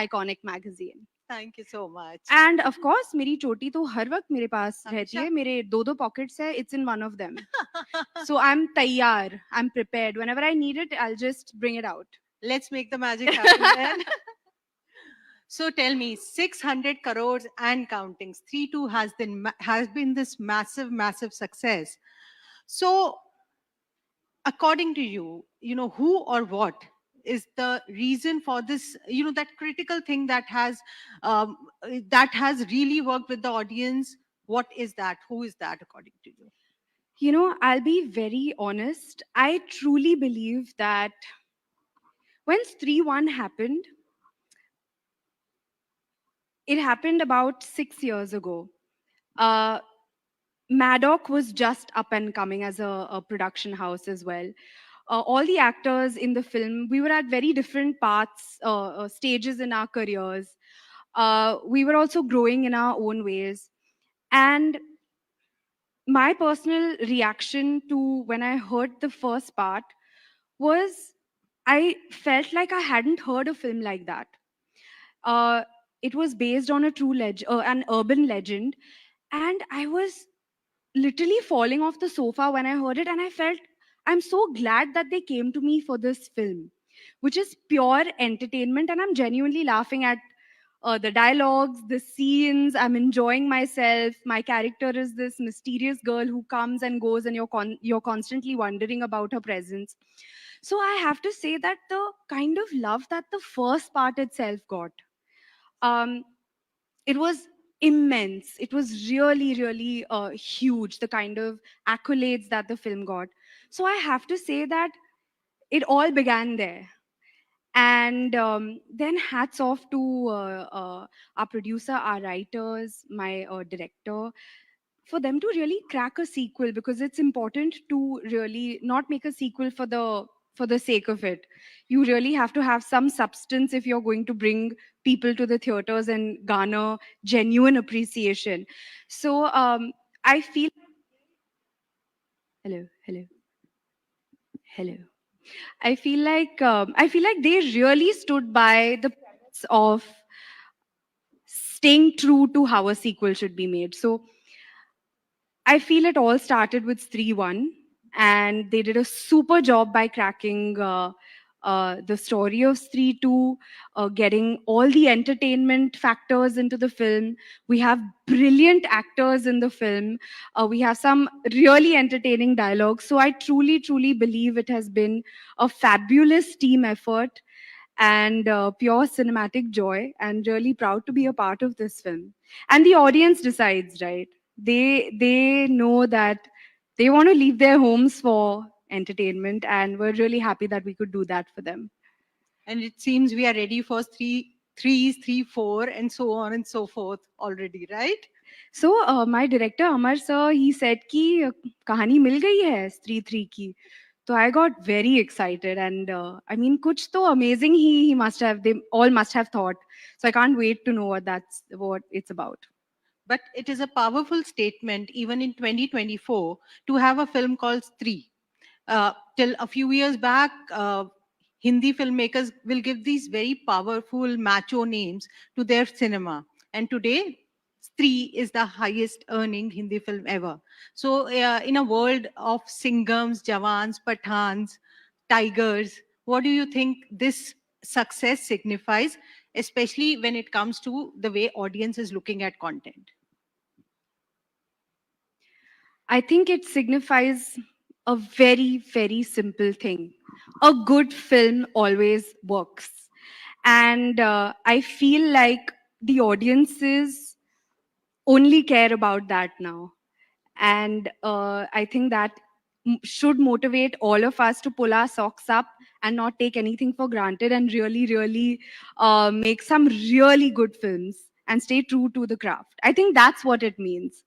iconic magazine. Thank you so much. And of course, मेरी चोटी तो हर वक्त मेरे पास रहती हमेशा? है. मेरे दो pockets है. It's in one of them. So I'm tayyar. I'm prepared. Whenever I need it, I'll just bring it out. Let's make the magic happen then. So tell me, 600 crores and counting. 3-2 has been this massive success. So according to you, who or what is the reason for this, that critical thing um, that has really worked with the audience? What is that? Who is that according to you? You know, I'll be very honest. I truly believe that when 3-1 happened, it happened about 6 years ago. Uh, Maddock was just up and coming as a production house as well. All the actors in the film, we were at very different paths, stages in our careers. We were also growing in our own ways. And my personal reaction to when I heard the first part was I felt like I hadn't heard a film like that. Uh, it was based on a an urban legend, and I was literally falling off the sofa when I heard it, and I felt I'm so glad that they came to me for this film, which is pure entertainment, and I'm genuinely laughing at the dialogues, the scenes. I'm enjoying myself. My character is this mysterious girl who comes and goes, and you're constantly wondering about her presence. So I have to say that the kind of love that the first part itself got, um, it was immense. It was really huge. The kind of accolades that the film got. So I have to say that it all began there. And then hats off to our producer, our writers, my director, for them to really crack a sequel, because it's important to really not make a sequel for the sake of it. You really have to have some substance if you're going to bring people to the theaters and garner genuine appreciation. So I feel hello, hello, hello. I feel like they really stood by the premise of staying true to how a sequel should be made. So I feel it all started with 3-1, and they did a super job by cracking the story of 3-2, getting all the entertainment factors into the film. We have brilliant actors in the film. We have some really entertaining dialogue. So I truly believe it has been a fabulous team effort and pure cinematic joy, and really proud to be a part of this film. And the audience decides, right? They know that they want to leave their homes for entertainment, and we're really happy that we could do that for them. And it seems we are ready for threes, 3, 4, and so on and so forth already, right? So my director Amar sir, he said कि कहानी मिल गई है स्त्री 3 की. So I got very excited, and I mean, kuch to amazing he must have, they all must have thought. So I can't wait to know what it's about. But it is a powerful statement, even in 2024, to have a film called Stree. Till a few years back, Hindi filmmakers will give these very powerful macho names to their cinema. And today, Stree is the highest earning Hindi film ever. So, in a world of Singhams, Jawans, Pathans, Tigers, what do you think this success signifies, especially when it comes to the way audience is looking at content? I think it signifies a very simple thing. A good film always works. And I feel like the audiences only care about that now. And I think that should motivate all of us to pull our socks up and not take anything for granted, and really make some really good films and stay true to the craft. I think that's what it means.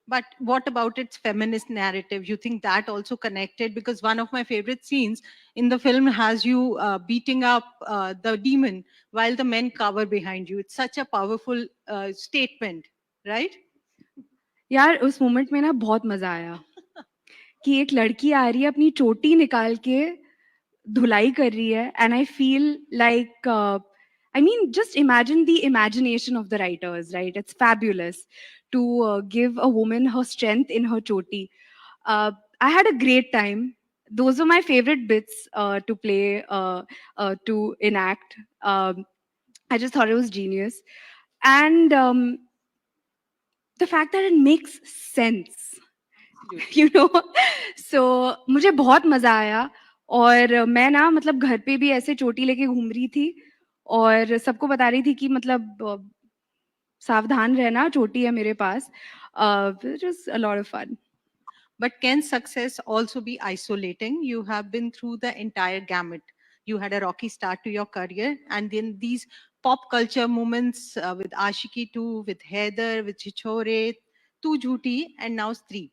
But what about its feminist narrative? You think that also connected? Because one of my favorite scenes in the film has you beating up the demon while the men cover behind you. It's such a powerful statement, right? यार उस moment में ना बहुत मजा आया कि एक लड़की आ रही है अपनी चोटी निकाल के धुलाई कर रही है, and I feel like I mean, just imagine the imagination of the writers, right? It's fabulous to give a woman her strength in her choti. Uh, I had a great time. Those were my favorite bits to play, to enact. I just thought it was genius. And the fact that it makes sense, Absolutely. you know. So मुझे बहुत मजा आया. और मैं ना मतलब घर पे भी ऐसे चोटी लेके घूम रही थी और सबको बता रही थी कि मतलब सावधान रहना, चोटी है मेरे पास. Just a lot of fun. But can success also be isolating? You have been through the entire gamut. You had a rocky start to your career, and then these pop culture moments with Ashiki 2, with Heather, with Chichore, Tu Jhuti, and now Stree.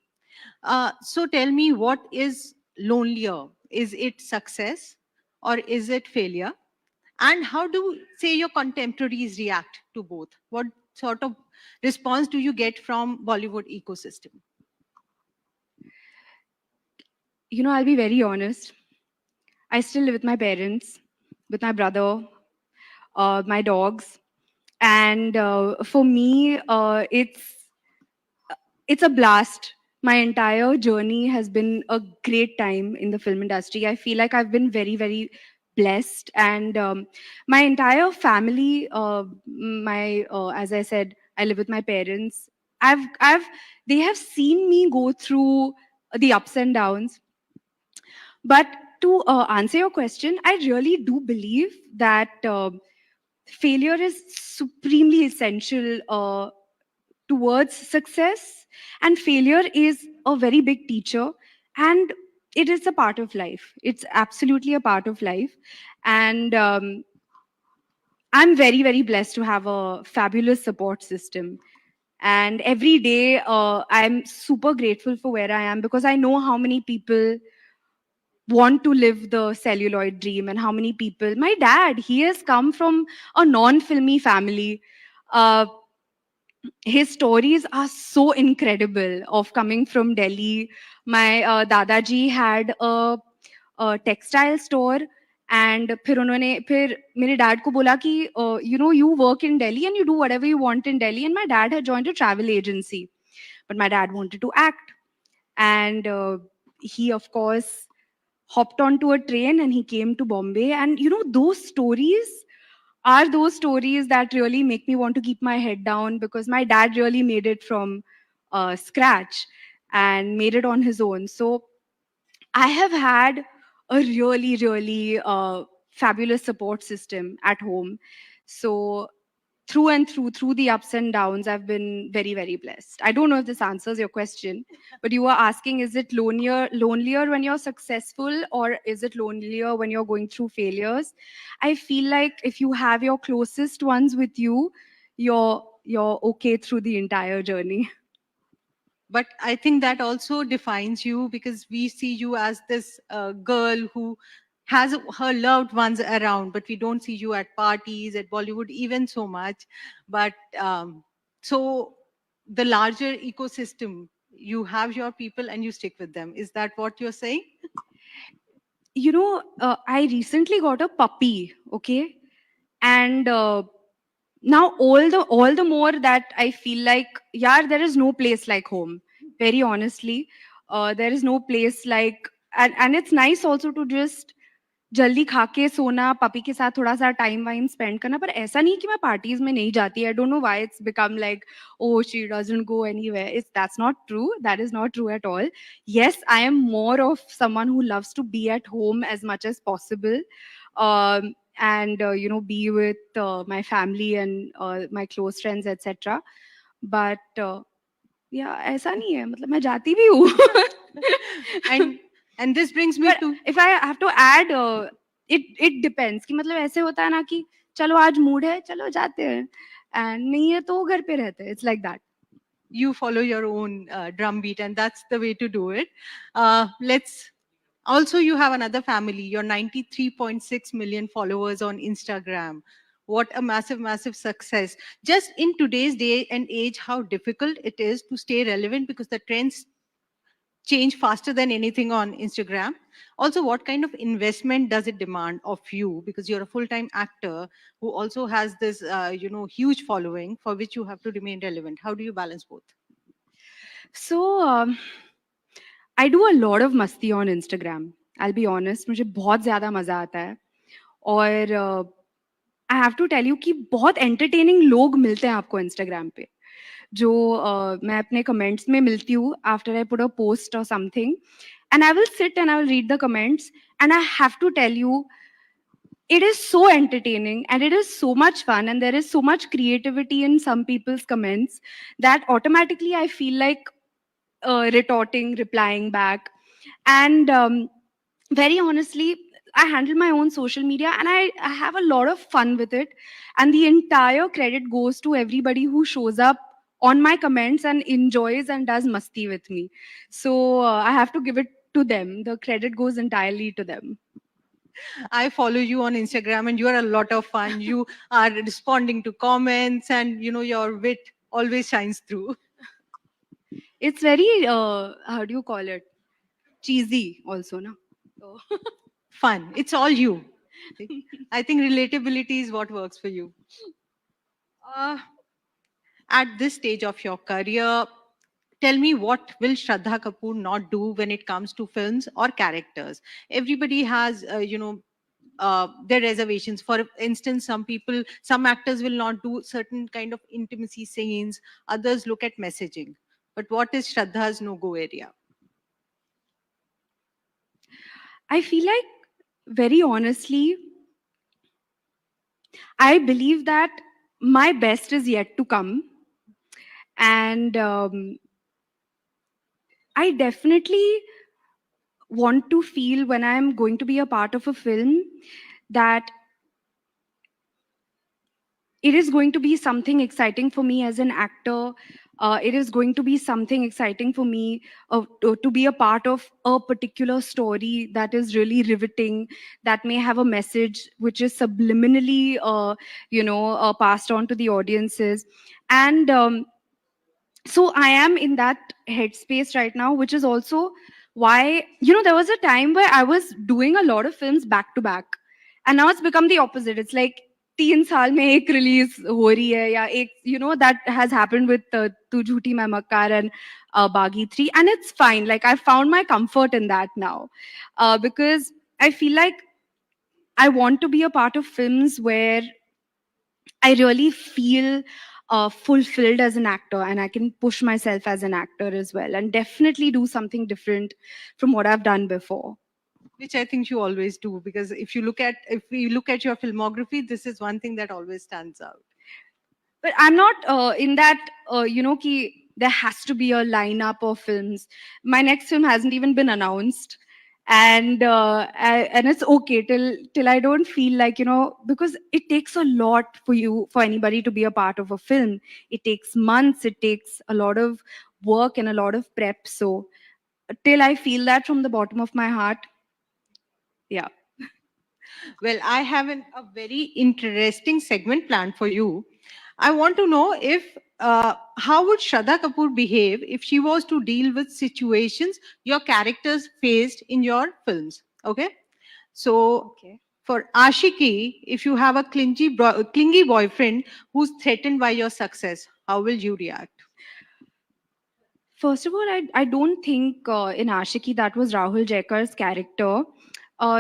So tell me, what is lonelier? Is it success or is it failure? And how do, say, your contemporaries react to both? What sort of response do you get from Bollywood ecosystem? You know, I'll be very honest. I still live with my parents, with my brother, my dogs, and for me, it's a blast. My entire journey has been a great time in the film industry. I feel like I've been very, very blessed, and my entire family. My As I said, I live with my parents. I've They have seen me go through the ups and downs. But to answer your question, I really do believe that failure is supremely essential towards success, and failure is a very big teacher, and it is a part of life. It's absolutely a part of life, and I'm very, very blessed to have a fabulous support system. And every day, I'm super grateful for where I am because I know how many people want to live the celluloid dream and how many people. My dad, he has come from a non filmy family. Uh, his stories are so incredible of coming from Delhi. My दादाजी had a textile store, and फिर मेरे dad को बोला कि you know, you work in Delhi and you do whatever you want in Delhi. And my dad had joined a travel agency, but my dad wanted to act, and he of course hopped onto a train and he came to Bombay. And you know, those stories are those stories that really make me want to keep my head down, because my dad really made it from scratch and made it on his own. So I have had a really, really fabulous support system at home. So through the ups and downs, I've been very, very blessed. I don't know if this answers your question, but you were asking, is it lonelier when you're successful, or is it lonelier when you're going through failures? I feel like if you have your closest ones with you, you're okay through the entire journey. But I think that also defines you, because we see you as this girl who has her loved ones around, but we don't see you at parties, at Bollywood even so much. But so the larger ecosystem, you have your people and you stick with them. Is that what you're saying? You know, I recently got a puppy, okay? And now all the more that I feel like, yeah, there is no place like home. Very honestly, there is no place like, and it's nice also to just जल्दी खा के सोना, puppy के साथ थोड़ा-सा time वाइम spend करना, पर ऐसा नहीं कि मैं पार्टीज़ में नहीं जाती. I don't know why it's become like, oh she doesn't go anywhere. It's that's not true. That is not true at all. Yes, I am more of someone who loves to be at home as much as possible, and you know, be with my family and my close friends, etc. But yeah, ऐसा नहीं है, मतलब मैं जाती भी हूँ. and and this brings me But to, if I have to add, it depends कि मतलब ऐसे होता है ना कि चलो आज मूड है, चलो जाते हैं, एंड नहीं है तो घर पे रहते हैं. It's like that. you follow your own drumbeat, and that's the way to do it. Let's also, you have another family, your 93.6 million followers on Instagram. What a massive, massive success. Just in today's day and age, how difficult it is to stay relevant, because the trends change faster than anything on Instagram? Also, what kind of investment does it demand of you? Because you're a full-time actor who also has this, huge following for which you have to remain relevant. How do you balance both? So I do a lot of masti on Instagram. I'll be honest, मुझे बहुत ज़्यादा मज़ा आता है और I have to tell you कि बहुत entertaining लोग मिलते हैं आपको इंस्टाग्राम पे जो मैं अपने कमेंट्स में मिलती हूँ after I put a post और something and I will sit and I will read the comments and I have to tell you it is so entertaining and it is so much fun and there is so much creativity in some people's comments that automatically I feel like retorting, replying back. And very honestly, I handle my own social media and I have a lot of fun with it. And the entire credit goes to everybody who shows up on my comments and enjoys and does masti with me. So I have to give it to them. The credit goes entirely to them. I follow you on Instagram and you are a lot of fun. You are responding to comments and your wit always shines through. It's very, how do you call it? Cheesy also, no? So, Fun. It's all you. I think relatability is what works for you. Uh, at this stage of your career, tell me, what will Shraddha Kapoor not do when it comes to films or characters? Everybody has, their reservations. For instance, some actors will not do certain kind of intimacy scenes. Others look at messaging. But what is Shraddha's no-go area? I feel like, very honestly, I believe that my best is yet to come. And I definitely want to feel when I'm going to be a part of a film that it is going to be something exciting for me as an actor. It is going to be something exciting for me to be a part of a particular story that is really riveting, that may have a message which is subliminally, passed on to the audiences. And so I am in that headspace right now, which is also why, there was a time where I was doing a lot of films back to back, and now it's become the opposite. It's like 3 साल में एक release हो रही है या एक, that has happened with Tu Jhuti Main Makkar and Baghi 3, and it's fine. Like, I found my comfort in that now, because I feel like I want to be a part of films where I really feel fulfilled as an actor and I can push myself as an actor as well and definitely do something different from what I've done before. Which I think you always do, because if we look at your filmography, this is one thing that always stands out. But I'm not in that, ki there has to be a lineup of films. My next film hasn't even been announced. And and it's okay till I don't feel like, because it takes a lot for anybody to be a part of a film. It takes months, it takes a lot of work and a lot of prep. So till I feel that from the bottom of my heart, yeah. Well, I have a very interesting segment planned for you. I want to know if how would Shraddha Kapoor behave if she was to deal with situations your characters faced in your films. Okay, so Okay. for Ashiki, if you have a clingy boyfriend who's threatened by your success, how will you react? First of all, I don't think in Ashiki that was Rahul Jekar's character.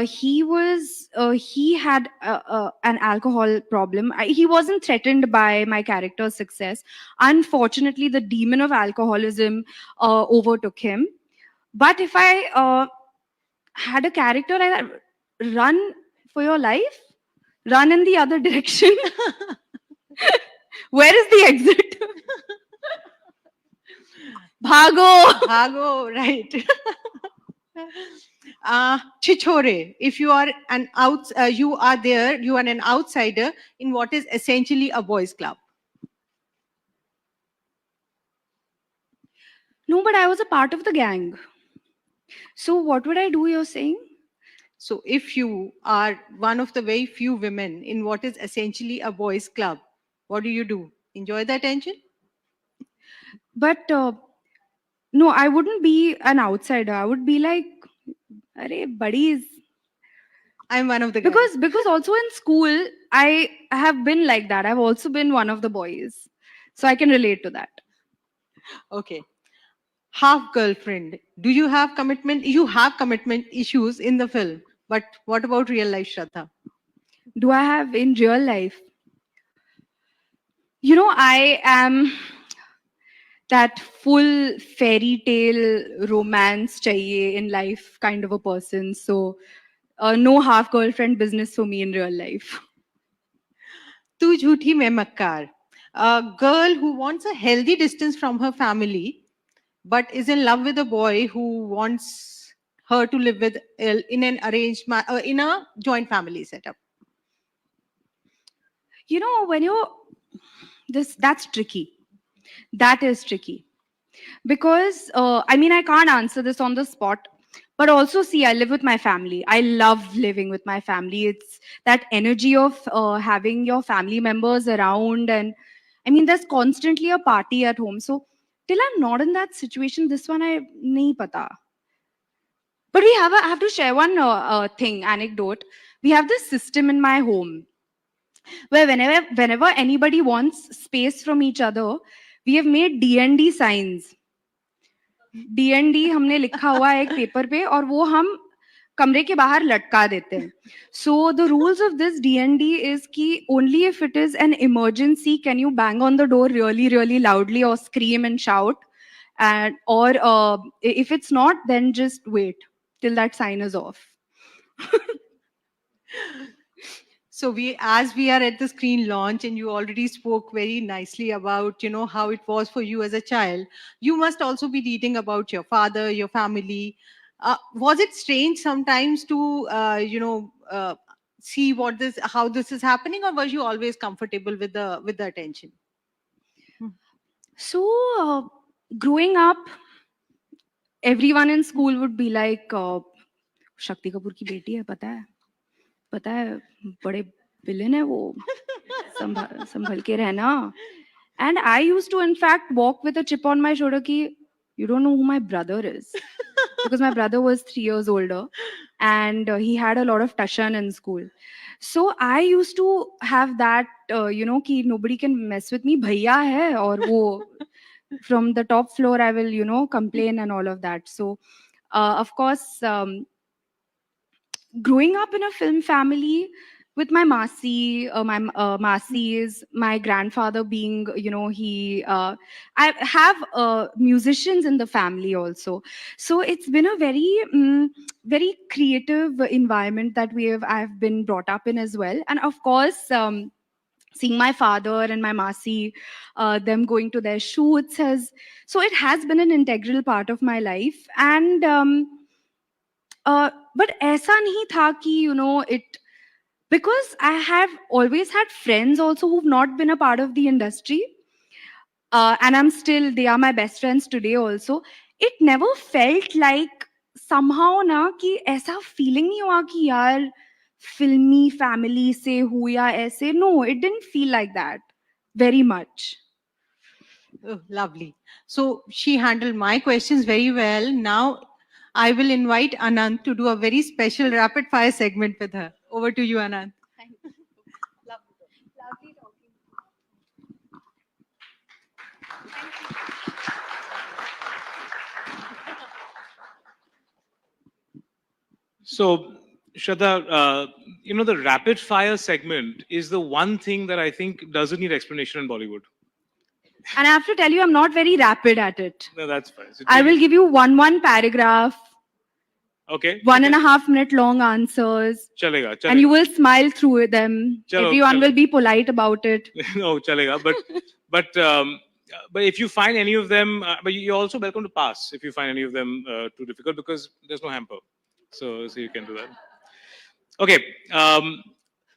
He had an alcohol problem. He wasn't threatened by my character's success. Unfortunately, the demon of alcoholism overtook him. But if I had a character like that, run for your life, run in the other direction. Where is the exit? Bhago. Bhago, right. Chichore, if you are there, you are an outsider in what is essentially a boys' club. No, but I was a part of the gang. So what would I do, you're saying? So, if you are one of the very few women in what is essentially a boys' club, what do you do? Enjoy the attention? But No, I wouldn't be an outsider. I would be like, "Arey, buddies." I'm one of the guys. Because also in school, I have been like that. I've also been one of the boys, so I can relate to that. Okay. Half girlfriend. Do you have commitment? You have commitment issues in the film. But what about real life, Shraddha? Do I have in real life? I am that full fairy tale romance chahiye in life kind of a person. So no half girlfriend business for me in real life. Tu jhuthi main makkar. A girl who wants a healthy distance from her family, but is in love with a boy who wants her to live with in an in a joint family setup. When you're that's tricky. That is tricky. Because I can't answer this on the spot, but also see, I live with my family. I love living with my family. It's that energy of having your family members around, and there's constantly a party at home. So till I'm not in that situation, this one I nahi pata. But I have to share one thing anecdote. We have this system in my home where whenever anybody wants space from each other, we have made D&D signs. D&D हमने लिखा हुआ है एक paper पे और वो हम कमरे के बाहर लटका देते हैं. So the rules of this D&D is कि only if it is an emergency can you bang on the door really really loudly or scream and shout, and or if it's not, then just wait till that sign is off. So as we are at the screen launch, and you already spoke very nicely about how it was for you as a child. You must also be reading about your father, your family. Was it strange sometimes to see how this is happening, or were you always comfortable with the attention? So growing up, everyone in school would be like, Shakti Kapoor की बेटी है, पता है बड़े villain है वो, संभल के रहना. And I used to in fact walk with a chip on my shoulder ki you don't know who my brother is, because my brother was 3 years older, and he had a lot of tashan in school. So I used to have that ki nobody can mess with me, bhaiya hai, aur wo from the top floor I will complain and all of that. So of course, growing up in a film family with my masi, masi is my grandfather being, I have musicians in the family also. So it's been a very creative environment that I've been brought up in as well. And of course, seeing my father and my masi, them going to their shoots so it has been an integral part of my life. And but ऐसा नहीं था कि it, because I have always had friends also who've not been a part of the industry, and they are my best friends today also. It never felt like somehow ना कि ऐसा feeling नहीं हुआ कि यार filmy family से हूँ या ऐसे. No, it didn't feel like that very much. Oh, lovely. So she handled my questions very well. Now I will invite Anand to do a very special rapid fire segment with her. Over to you, Anand. Thank you. Lovely talking. So, Shraddha, the rapid fire segment is the one thing that I think doesn't need explanation in Bollywood. And I have to tell you, I'm not very rapid at it. No, that's fine. So I will give you one paragraph, Okay. 1.5 minute long answers, Chalega, chalega. and you will smile through them. Chalo, Everyone chalo. will be polite about it. No, chalega. But if you find any of them, but you're also welcome to pass if you find any of them too difficult, because there's no hamper, so you can do that. Okay.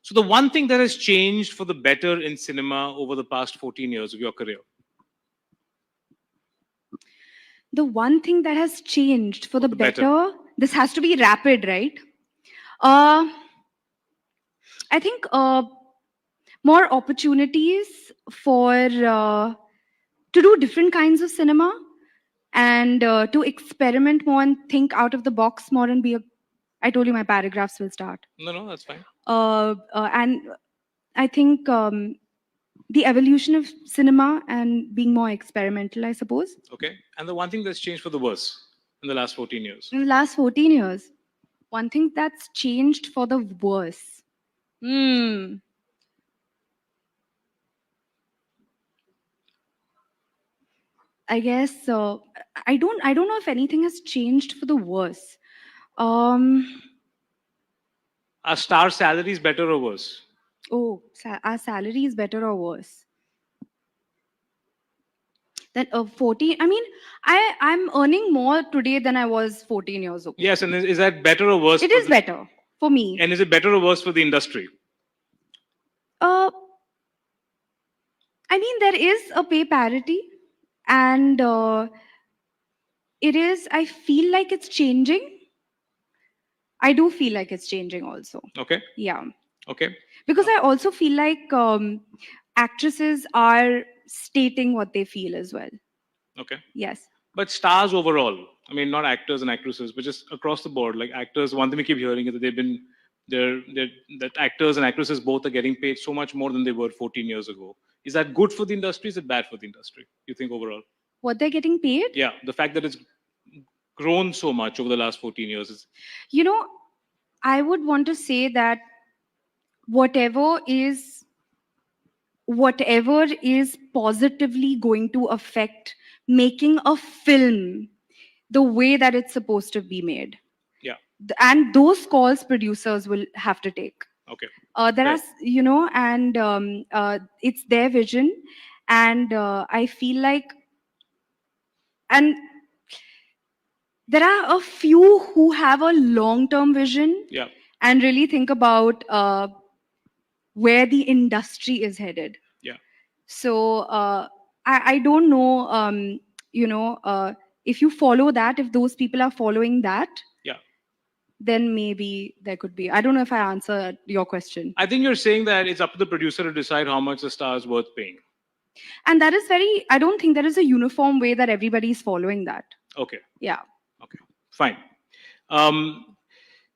So the one thing that has changed for the better in cinema over the past 14 years of your career. The one thing that has changed for the better, this has to be rapid, right? I think more opportunities for to do different kinds of cinema. and to experiment more and think out of the box more and be a. I told you my paragraphs will start. No, that's fine. And I think the evolution of cinema and being more experimental, I suppose. Okay. And the one thing that's changed for the worse in the last 14 years. In the last 14 years, one thing that's changed for the worse. Hmm. I guess I don't know if anything has changed for the worse. Um. Are star salaries better or worse? Oh, our salary is better or worse? Then 14. I mean, I'm earning more today than I was 14 years ago. Yes, and is that better or worse? It is better for me. And is it better or worse for the industry? Uh, I mean, there is a pay parity, and it is. I feel like it's changing. I do feel like it's changing also. Okay. Yeah. Okay. Because I also feel like actresses are stating what they feel as well. Okay. Yes. But stars overall, I mean, not actors and actresses, but just across the board, like actors, one thing we keep hearing is that that actors and actresses both are getting paid so much more than they were 14 years ago. Is that good for the industry? Is it bad for the industry? You think overall? What they're getting paid? Yeah, the fact that it's grown so much over the last 14 years is. You know, I would want to say that whatever is positively going to affect making a film the way that it's supposed to be made. Yeah. And those calls producers will have to take. Okay. There Right. are, and it's their vision. And I feel like, and there are a few who have a long-term vision. Yeah. And really think about where the industry is headed. Yeah. So I don't know, if you follow that, if those people are following that, Yeah. then maybe there could be. I don't know if I answered your question. I think you're saying that it's up to the producer to decide how much the star is worth paying. And that is I don't think there is a uniform way that everybody is following that. Okay. Yeah. Okay. Fine.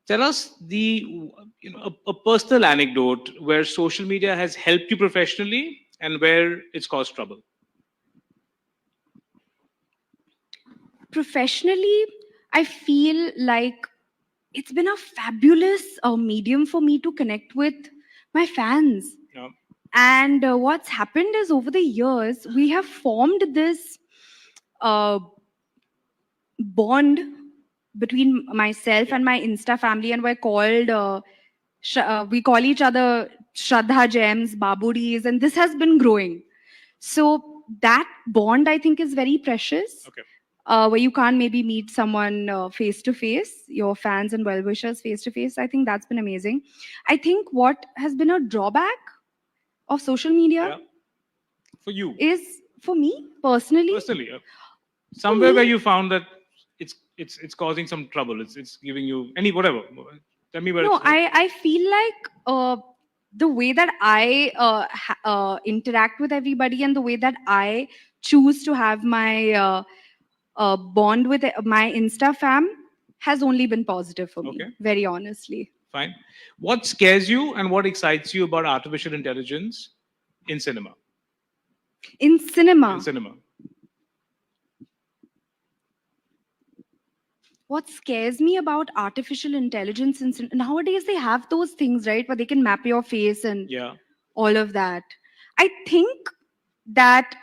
Tell us a personal anecdote where social media has helped you professionally and where it's caused trouble. Professionally, I feel like it's been a fabulous medium for me to connect with my fans. Yeah. And what's happened is over the years, we have formed this bond between myself and my Insta family, and we're called, we call each other Shraddha Gems, Babudis, and this has been growing. So that bond, I think, is very precious. Okay. Where you can't maybe meet someone face to face, your fans and well wishers face to face. I think that's been amazing. I think what has been a drawback of social media for you is, for me personally, somewhere where you found that it's causing some trouble. It's giving you any whatever. Tell me where. No, I feel like the way that I interact with everybody and the way that I choose to have my bond with my Insta fam has only been positive for me. Okay. Very honestly. Fine. What scares you and what excites you about artificial intelligence in cinema? In cinema. In cinema. What scares me about artificial intelligence nowadays, they have those things, right, where they can map your face and all of that. I think that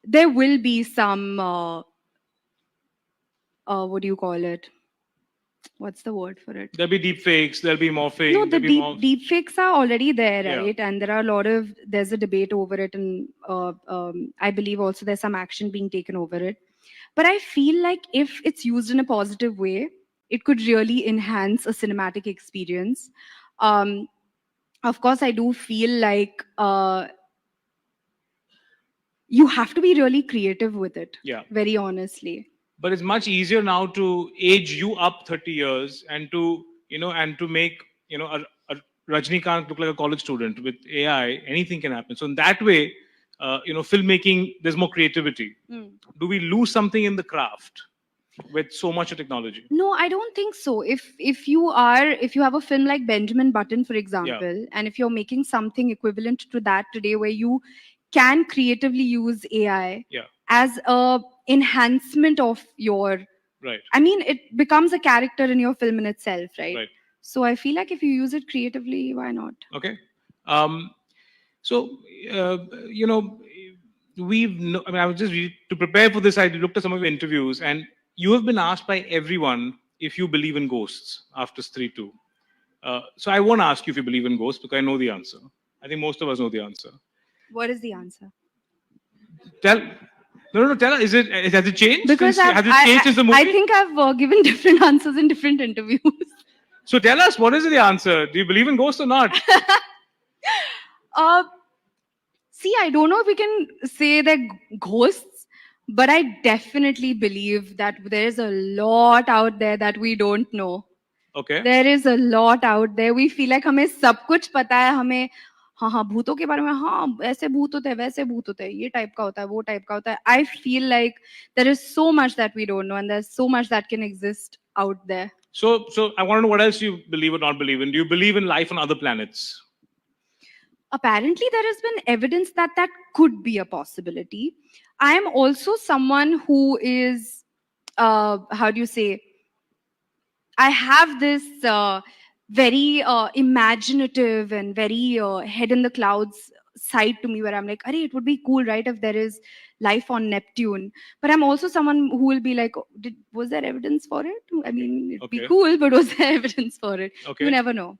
there will be some what do you call it? What's the word for it? There'll be deep fakes, there'll be morphing. No, the deep fakes are already there, right? Yeah. And there's a debate over it, and I believe also there's some action being taken over it. But I feel like if it's used in a positive way, it could really enhance a cinematic experience. Of course, I do feel like you have to be really creative with it. Yeah. Very honestly. But it's much easier now to age you up 30 years and to make a Rajnikant look like a college student with AI. Anything can happen. So in that way, filmmaking, there's more creativity. Mm. Do we lose something in the craft with so much technology? No, I don't think so. If you have a film like Benjamin Button, for Yeah. example, and if you're making something equivalent to that today, where you can creatively use AI Yeah. as a enhancement of your, Right. I mean, it becomes a character in your film in itself, right? Right. So I feel like if you use it creatively, why not? Okay. Um, so, uh, you know, I mean, I was just to prepare for this. I looked at some of your interviews, and you have been asked by everyone if you believe in ghosts after Stree 2. So I won't ask you if you believe in ghosts because I know the answer. I think most of us know the answer. What is the answer? Tell. No, no, no. Tell us. Has it changed? Because Has it changed since the movie? I think I've given different answers in different interviews. So tell us, what is the answer? Do you believe in ghosts or not? uh, See, I don't know if we can say they're ghosts, but I definitely believe that there is a lot out there that we don't know. Okay. There is a lot out there. We feel like हमें सब कुछ पता है, हमें हाँ हाँ भूतों के बारे में, हाँ ऐसे भूत होते हैं, वैसे भूत होते हैं, ये टाइप का होता है, वो टाइप का होता है. I feel like there is so much that we don't know, and there's so much that can exist out there. So I want to know what else you believe or not believe in. Do you believe in life on other planets? Apparently there has been evidence that that could be a possibility. I am also someone who is, how do you say, I have this very imaginative and very head in the clouds side to me, where I'm like, Arey, it would be cool, right, if there is life on Neptune. But I'm also someone who will be like, oh, was there evidence for it? I mean, it'd be Okay. cool, but was there evidence for it? Okay. You never know.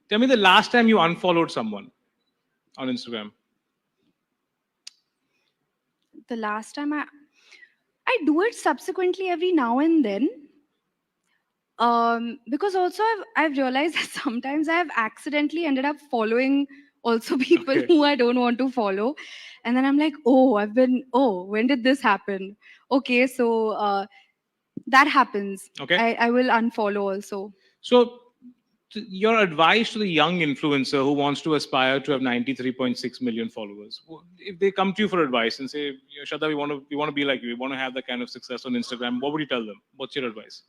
Tell me the last time you unfollowed someone on Instagram. The last time I do it subsequently every now and then. Because also I've realized that sometimes I've accidentally ended up following also people Okay. who I don't want to follow. And then I'm like, when did this happen? Okay, so that happens. Okay. I will unfollow also. So your advice to the young influencer who wants to aspire to have 93.6 million followers, if they come to you for advice and say, Shraddha, we want to be like you, we want to have that kind of success on Instagram, what would you tell them? What's your advice?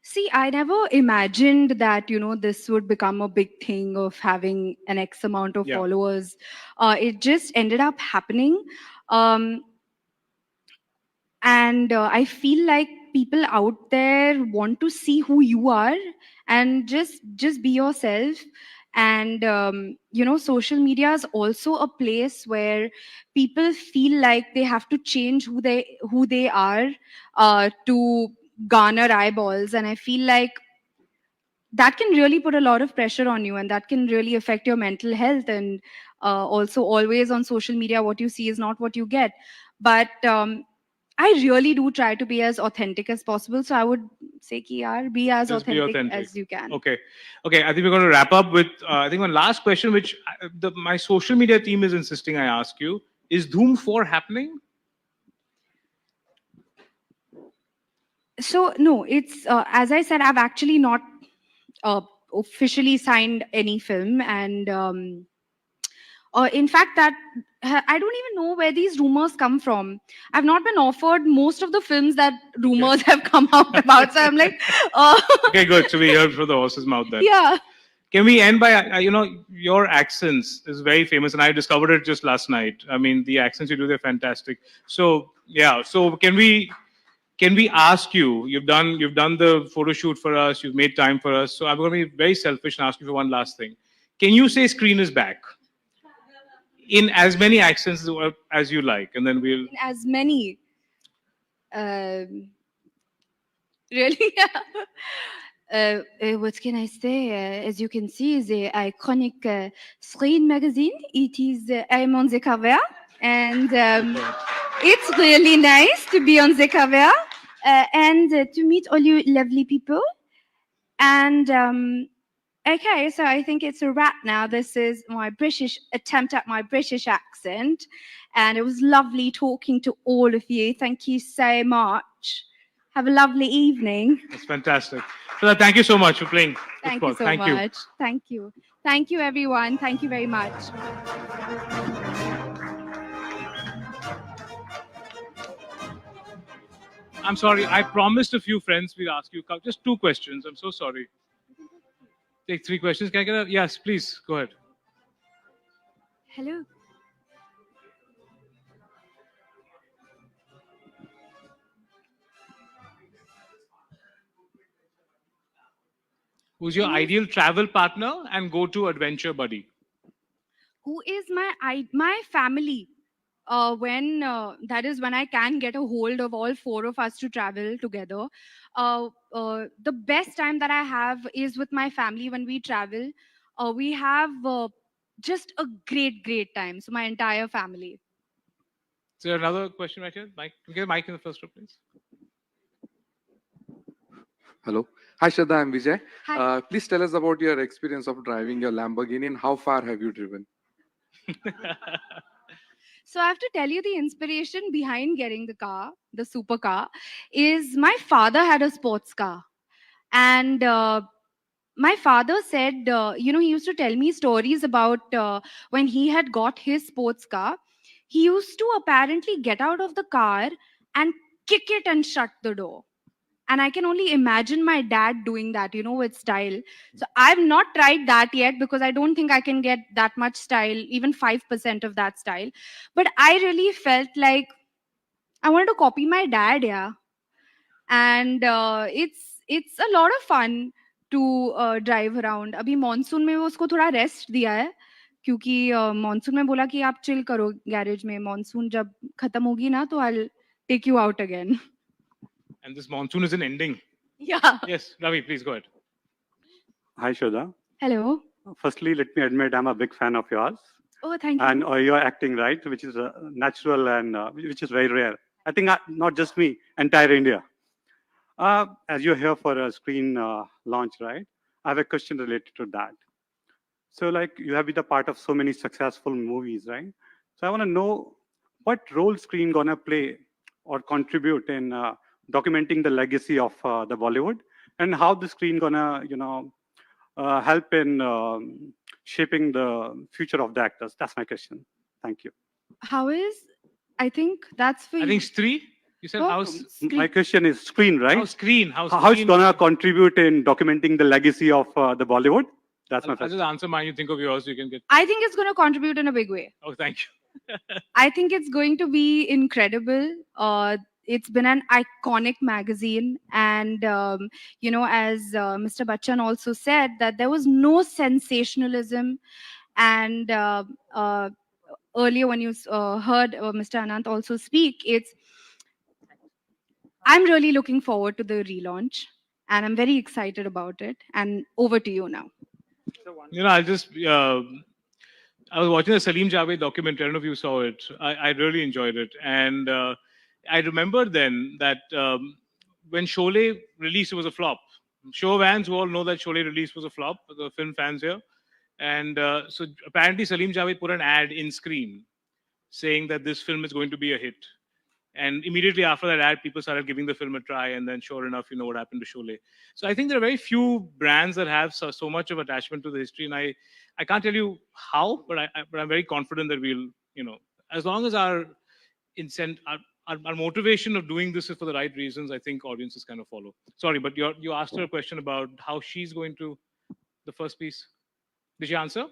See, I never imagined that, this would become a big thing of having an X amount of Yeah. followers. It just ended up happening. And I feel like people out there want to see who you are, and just be yourself. And social media is also a place where people feel like they have to change who they are to garner eyeballs. And I feel like that can really put a lot of pressure on you, and that can really affect your mental health. And also, always on social media, what you see is not what you get. But I really do try to be as authentic as possible. So I would say, ki yaar, be as Just be authentic authentic. as you can. Okay. I think we're going to wrap up with I think one last question, which my social media team is insisting I ask you: is Dhoom 4 happening? So no, it's as I said, I've actually not officially signed any film, and in fact, that I don't even know where these rumors come from. I've not been offered most of the films that rumors have come out about. So I'm like, Okay, good. So we heard from the horse's mouth then. yeah. Can we end by your accents is very famous, and I discovered it just last night. I mean, the accents you do, they're fantastic. So yeah, so can we ask you? You've done the photo shoot for us. You've made time for us. So I'm going to be very selfish and ask you for one last thing. Can you say "Screen is back" in as many accents as you like, and then we'll. In as many. Really? What can I say? As you can see, the iconic Screen magazine. It is. I'm on the cover, and it's really nice to be on the cover and to meet all you lovely people. And okay, so I think it's a wrap now. This is my British attempt at my British accent, and it was lovely talking to all of you. Thank you so much. Have a lovely evening. That's fantastic. So thank you so much for playing. Thank you so Thank you. much. Thank you. Thank you, everyone. Thank you very much. I'm sorry. I promised a few friends we'd ask you just two questions. I'm so sorry. Take three questions. Can I get a yes, please? Go ahead. Hello. Who's your Who is ideal travel partner and go-to adventure buddy? who is my family? When that is when I can get a hold of all four of us to travel together. The best time that I have is with my family when we travel. We have just a great time. So my entire family. Is there another question right here? Mike, can we get a mic in the first row, please? Hello. Hi, Shraddha. I'm Vijay. Hi. Please tell us about your experience of driving your Lamborghini and how far have you driven? So I have to tell you the inspiration behind getting the car, the supercar, is my father had a sports car, and my father said, he used to tell me stories about when he had got his sports car. He used to apparently get out of the car and kick it and shut the door. And I can only imagine my dad doing that, with style. So I've not tried that yet because I don't think I can get that much style, even 5% of that style. But I really felt like I wanted to copy my dad, yeah. And it's a lot of fun to drive around. अभी monsoon में वो उसको थोड़ा rest दिया है क्योंकि monsoon में बोला कि आप चिल करो गैरेज में मॉनसून जब खत्म होगी ना तो I'll take you out again. And this monsoon isn't ending. Yeah. Yes, Ravi, please go ahead. Hi, Shraddha. Hello. Firstly, let me admit I'm a big fan of yours. Oh, thank And you. you're acting right, which is natural and which is very rare. I think not just me, entire India. As you're here for a screen launch, right? I have a question related to that. So, like, you have been a part of so many successful movies, right? So, I want to know what role screen gonna play or contribute in documenting the legacy of the Bollywood, and how the screen gonna, help in shaping the future of the actors. That's my question. Thank you. How is? I think that's for I you. think it's three. You said Oh, house. My question is screen, right? How screen? How How it's screen? gonna contribute in documenting the legacy of the Bollywood? That's my I'll first. just answer mine. You think of yours. You can get. I think it's going to contribute in a big way. Oh, thank you. I think it's going to be incredible. It's been an iconic magazine, and as Mr. Bachchan also said, that there was no sensationalism. And earlier, when you heard Mr. Anant also speak, I'm really looking forward to the relaunch, and I'm very excited about it. And over to you now. I'll just. I was watching the Salim Javed documentary. I don't know if you saw it. I really enjoyed it, and I remember then that when Sholay released, it was a flop. Show fans who all know that Sholay release was a flop. The film fans here, and so apparently Salim Javed put an ad in Screen saying that this film is going to be a hit. And immediately after that ad, people started giving the film a try, and then sure enough, you know what happened to Sholay. So I think there are very few brands that have so much of attachment to the history, and I can't tell you how, but I'm very confident that we'll, as long as our incent our motivation of doing this is for the right reasons, I think audiences kind of follow. Sorry, but you asked her a question about how she's going to the first piece. Did she answer?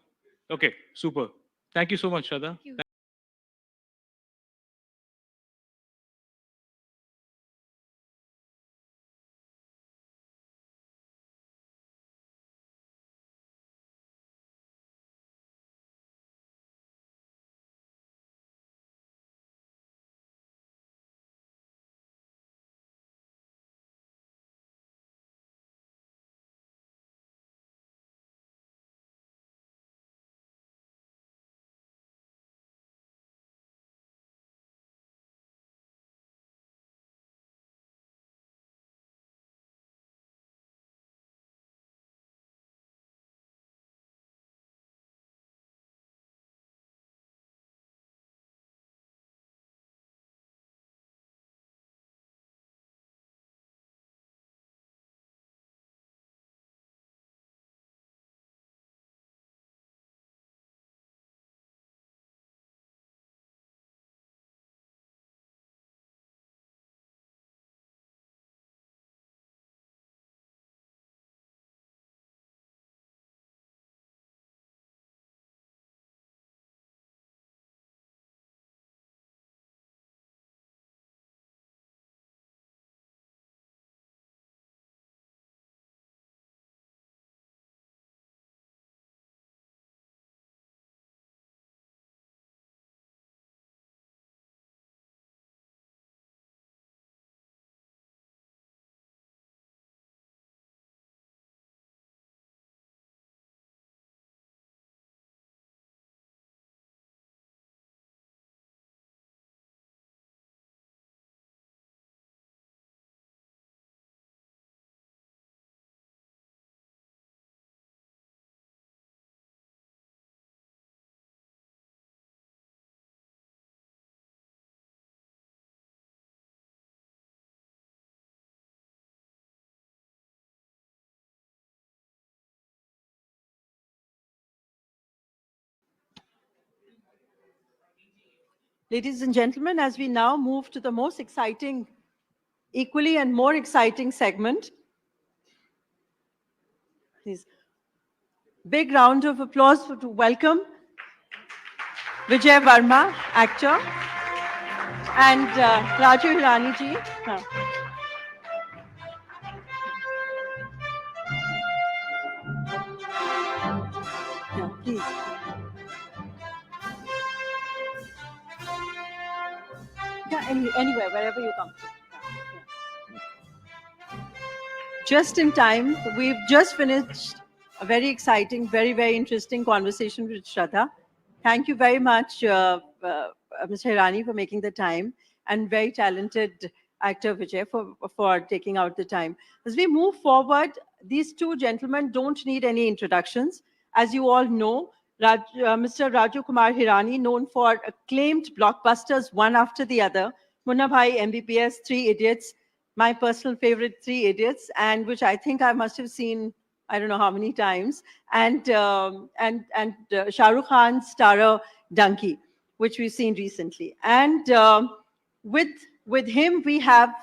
Okay, super. Thank you so much, Shraddha. Thank you. Ladies and gentlemen, as we now move to the most exciting, equally and more exciting segment, please, big round of applause to welcome Vijay Verma, actor, and Raju Hirani ji. Yeah, please. Yeah, anywhere, wherever you come from. Just in time, we've just finished a very exciting, very, very interesting conversation with Shraddha. Thank you very much, Ms. Hirani, for making the time, and very talented actor Vijay for taking out the time. As we move forward, these two gentlemen don't need any introductions. As you all know, Mr. Raju Kumar Hirani, known for acclaimed blockbusters one after the other, Munna Bhai, MBBS, Three Idiots, my personal favorite, Three Idiots, and which I think I must have seen, I don't know how many times, and Shah Rukh Khan's starrer Donkey, which we've seen recently. And with him, we have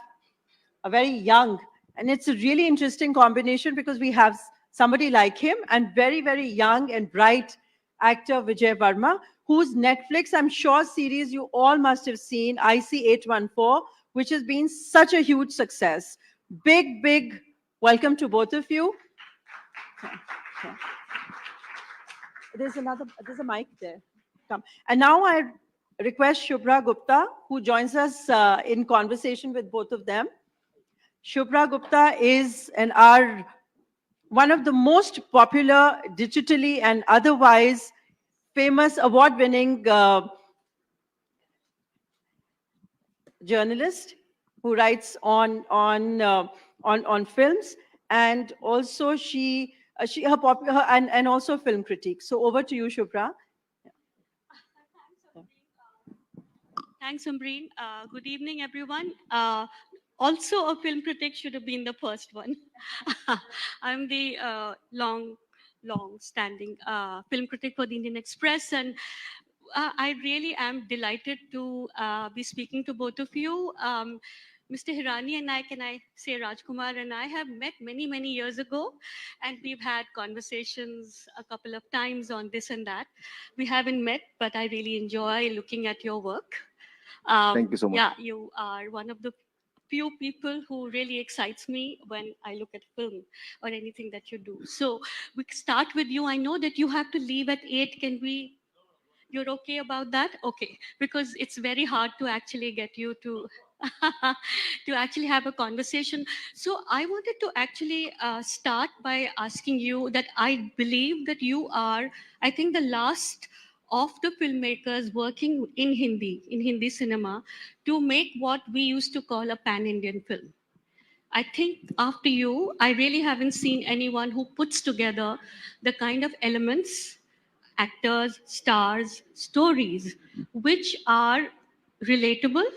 a very young, and it's a really interesting combination because we have somebody like him and very, very young and bright actor Vijay Verma, whose Netflix, I'm sure, series you all must have seen, IC814, which has been such a huge success. Big, big welcome to both of you. There's a mic there. Come. And now I request Shubhra Gupta, who joins us in conversation with both of them. Shubhra Gupta is one of the most popular digitally and otherwise famous award-winning journalist who writes on films, and also and also film critique. So over to you, Shubhra. Thanks, Umbreen. Good evening, everyone. Also, a film critic should have been the first one. I'm the long-standing film critic for the Indian Express, and I really am delighted to be speaking to both of you. Mr. Hirani and I, can I say Rajkumar and I have met many, many years ago, and we've had conversations a couple of times on this and that. We haven't met, but I really enjoy looking at your work. Thank you so much. Yeah, you are one of the few people who really excites me when I look at film or anything that you do. So we start with you. I know that you have to leave at 8. You're okay about that? Okay, because it's very hard to actually get you to to actually have a conversation. So I wanted to actually start by asking you that I believe that you are, I think, the last of the filmmakers working in Hindi cinema, to make what we used to call a pan-Indian film. I think after you, I really haven't seen anyone who puts together the kind of elements, actors, stars, stories, which are relatable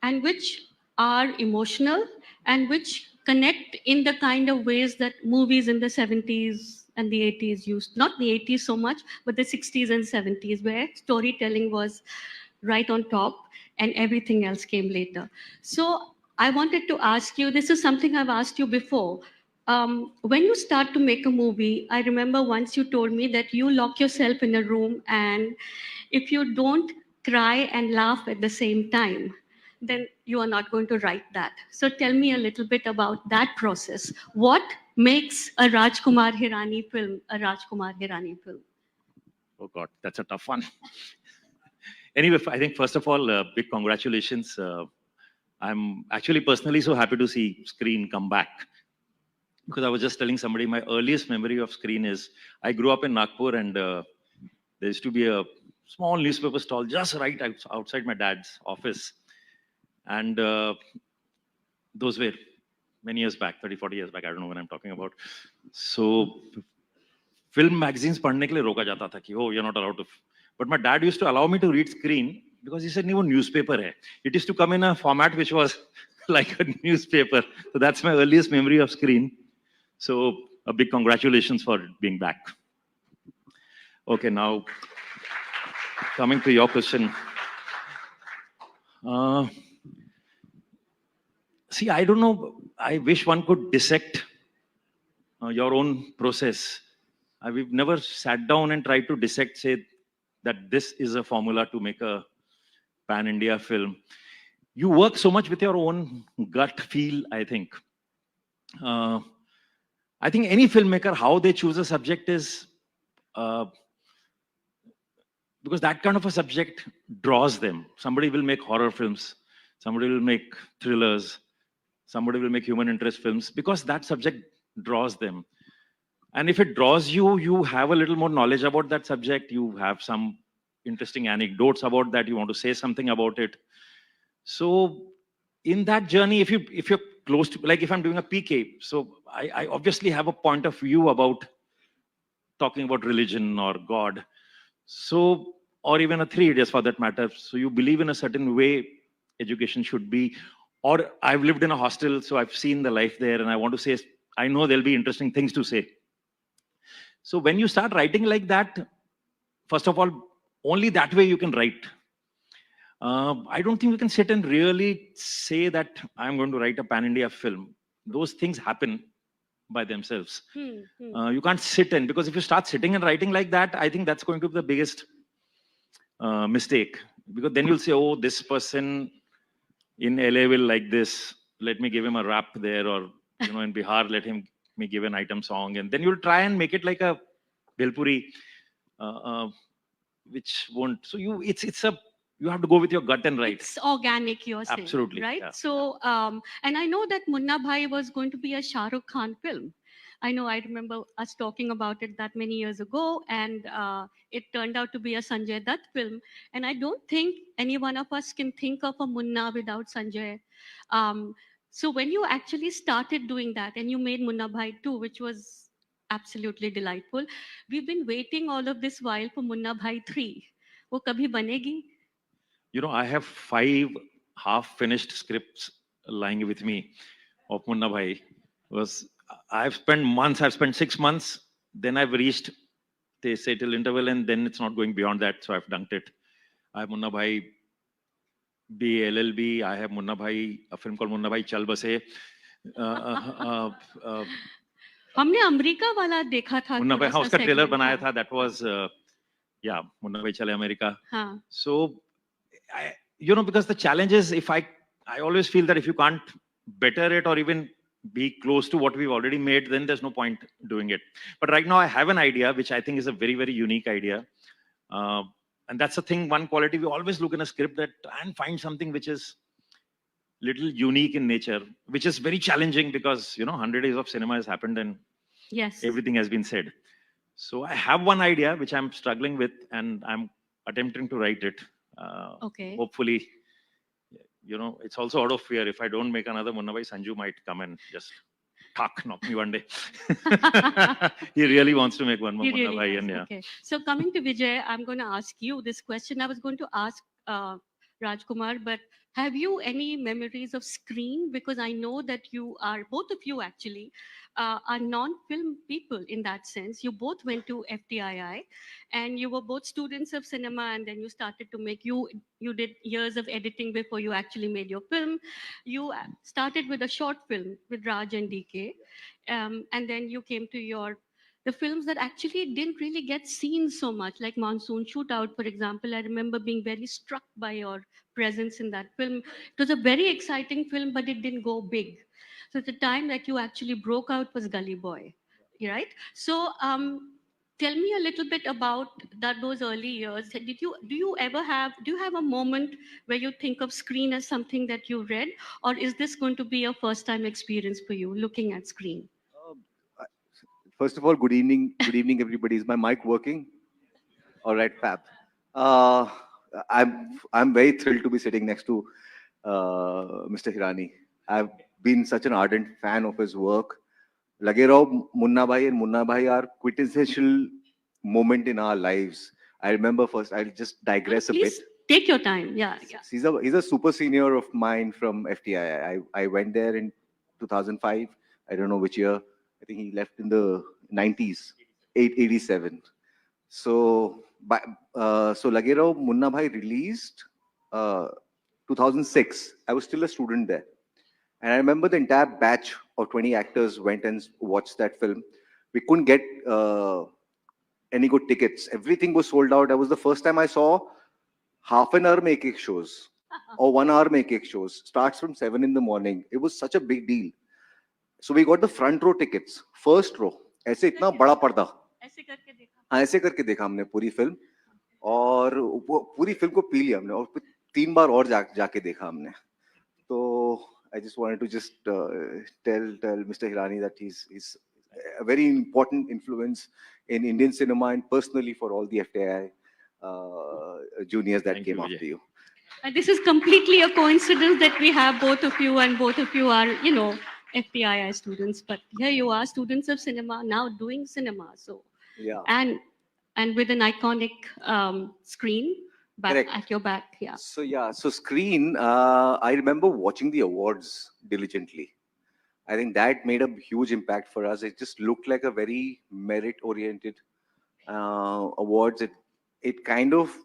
and which are emotional and which connect in the kind of ways that movies in the 70s and the 80s used, not the 80s so much, but the 60s and 70s, where storytelling was right on top and everything else came later. So I wanted to ask you, this is something I've asked you before. When you start to make a movie, I remember once you told me that you lock yourself in a room, and if you don't cry and laugh at the same time, then you are not going to write that. So tell me a little bit about that process. What makes a Rajkumar Hirani film a Rajkumar Hirani film? Oh God, that's a tough one. Anyway, I think first of all, big congratulations. I'm actually personally so happy to see Screen come back, because I was just telling somebody my earliest memory of Screen is I grew up in Nagpur, and there used to be a small newspaper stall just right outside my dad's office. And those were many years back, 30, 40 years back. I don't know when I'm talking about. So film magazines पढ़ने के लिए रोका जाता था कि oh, you're not allowed to. But my dad used to allow me to read Screen because he said नहीं वो newspaper है. It used to come in a format which was like a newspaper. So that's my earliest memory of Screen. So a big congratulations for being back. Okay, now coming to your question. Uh, See, I don't know. I wish one could dissect your own process. We've never sat down and tried to dissect, say, that this is a formula to make a pan India film. You work so much with your own gut feel, I think. Uh, I think any filmmaker, how they choose a subject is uh, because that kind of a subject draws them. Somebody will make horror films, somebody will make thrillers, somebody will make human interest films because that subject draws them. And if it draws you, you have a little more knowledge about that subject, you have some interesting anecdotes about that, you want to say something about it. So in that journey, if you're close to, like if I'm doing a PK, so I obviously have a point of view about talking about religion or God. So, or even a Three Idiots for that matter. So you believe in a certain way education should be, or I've lived in a hostel, so I've seen the life there, and I want to say, I know there'll be interesting things to say. So when you start writing like that, first of all, only that way you can write. I don't think you can sit and really say that I'm going to write a pan India film. Those things happen by themselves. You can't sit and, because if you start sitting and writing like that, I think that's going to be the biggest mistake, because then you'll say, oh, this person in LA will like this. Let me give him a rap there, or in Bihar, let him me give an item song, and then you'll try and make it like a Bhelpuri, uh, uh, which won't. So you have to go with your gut and write. It's organic, you're saying. Absolutely, Right? yeah. So, and I know that Munna Bhai was going to be a Shah Rukh Khan film. I know, I remember us talking about it that many years ago, and it turned out to be a Sanjay Dutt film. And I don't think any one of us can think of a Munna without Sanjay. So when you actually started doing that and you made Munna Bhai 2, which was absolutely delightful, we've been waiting all of this while for Munna Bhai 3. वो कभी बनेगी? I have 5 half-finished scripts lying with me of Munna Bhai. I've spent months, I've spent 6 months, then I've reached, they say, till interval, and then it's not going beyond that, so I've dunked it. I have Munna Bhai BLLB, I have Munna Bhai, a film called Munna Bhai Chal Base. हमने America वाला देखा था मुन्ना भाई, थोड़ा हाँ, सा उसका trailer segment, बनाया हाँ, था, that was yeah, मुन्ना भाई चले अमेरिका. हाँ. So because the challenge is, if I always feel that if you can't better it or even be close to what we've already made, then there's no point doing it. But right now I have an idea which I think is a very, very unique idea. And that's the thing, one quality we always look in a script, that and find something which is little unique in nature, which is very challenging because 100 days of cinema has happened and Yes. everything has been said. So I have one idea which I'm struggling with, and I'm attempting to write it. Okay. Hopefully, it's also out of fear. If I don't make another Munna Bhai, Sanju might come and just knock me one day. He really wants to make one more He Munna really Bhai, does. and yeah. Okay. So coming to Vijay, I'm going to ask you this question. I was going to ask Rajkumar, but have you any memories of screen? Because I know that you are, both of you actually, are non-film people in that sense. You both went to FTII, and you were both students of cinema, and then you started to make, you did years of editing before you actually made your film. You started with a short film with Raj and DK, and then you came to the films that actually didn't really get seen so much, like Monsoon Shootout, for example. I remember being very struck by your presence in that film. It was a very exciting film, but it didn't go big. So the time that you actually broke out was Gully Boy, right? So tell me a little bit about those early years. Do you have a moment where you think of screen as something that you read, or is this going to be a first time experience for you looking at screen? First of all, good evening. Good evening, everybody. Is my mic working? All right, fab. Uh, I'm very thrilled to be sitting next to Mr. Hirani. I've been such an ardent fan of his work. Lagerao, Munna Bhai and Munna Bhai are quintessential moment in our lives. I remember first, I'll just digress a bit. Please take your time. Yeah. He's a super senior of mine from FTI. I went there in 2005. I don't know which year. I think he left in the 90s, 87. So, so Lagero Munna Bhai released 2006. I was still a student there. And I remember the entire batch of 20 actors went and watched that film. We couldn't get any good tickets. Everything was sold out. That was the first time I saw half an hour make shows or 1 hour make shows. Starts from 7 in the morning. It was such a big deal. So we got the front row tickets, first row. ऐसे इतना बड़ा पर्दा. ऐसे करके देखा. हाँ, ऐसे करके देखा हमने पूरी फिल्म और वो पूरी फिल्म को पी लिया हमने और फिर 3 बार और जाके देखा हमने. तो I just wanted to just tell Mr. Hirani that he's a very important influence in Indian cinema and personally for all the FTI juniors that Thank came you, after Vijay. you. And this is completely a coincidence that we have both of you, and both of you are, you know, FTII students. But here you are, students of cinema, now doing cinema. So, Yeah. and with an iconic screen back Correct. at your back. Yeah. So Screen, I remember watching the awards diligently. I think that made a huge impact for us. It just looked like a very merit-oriented awards. It kind of,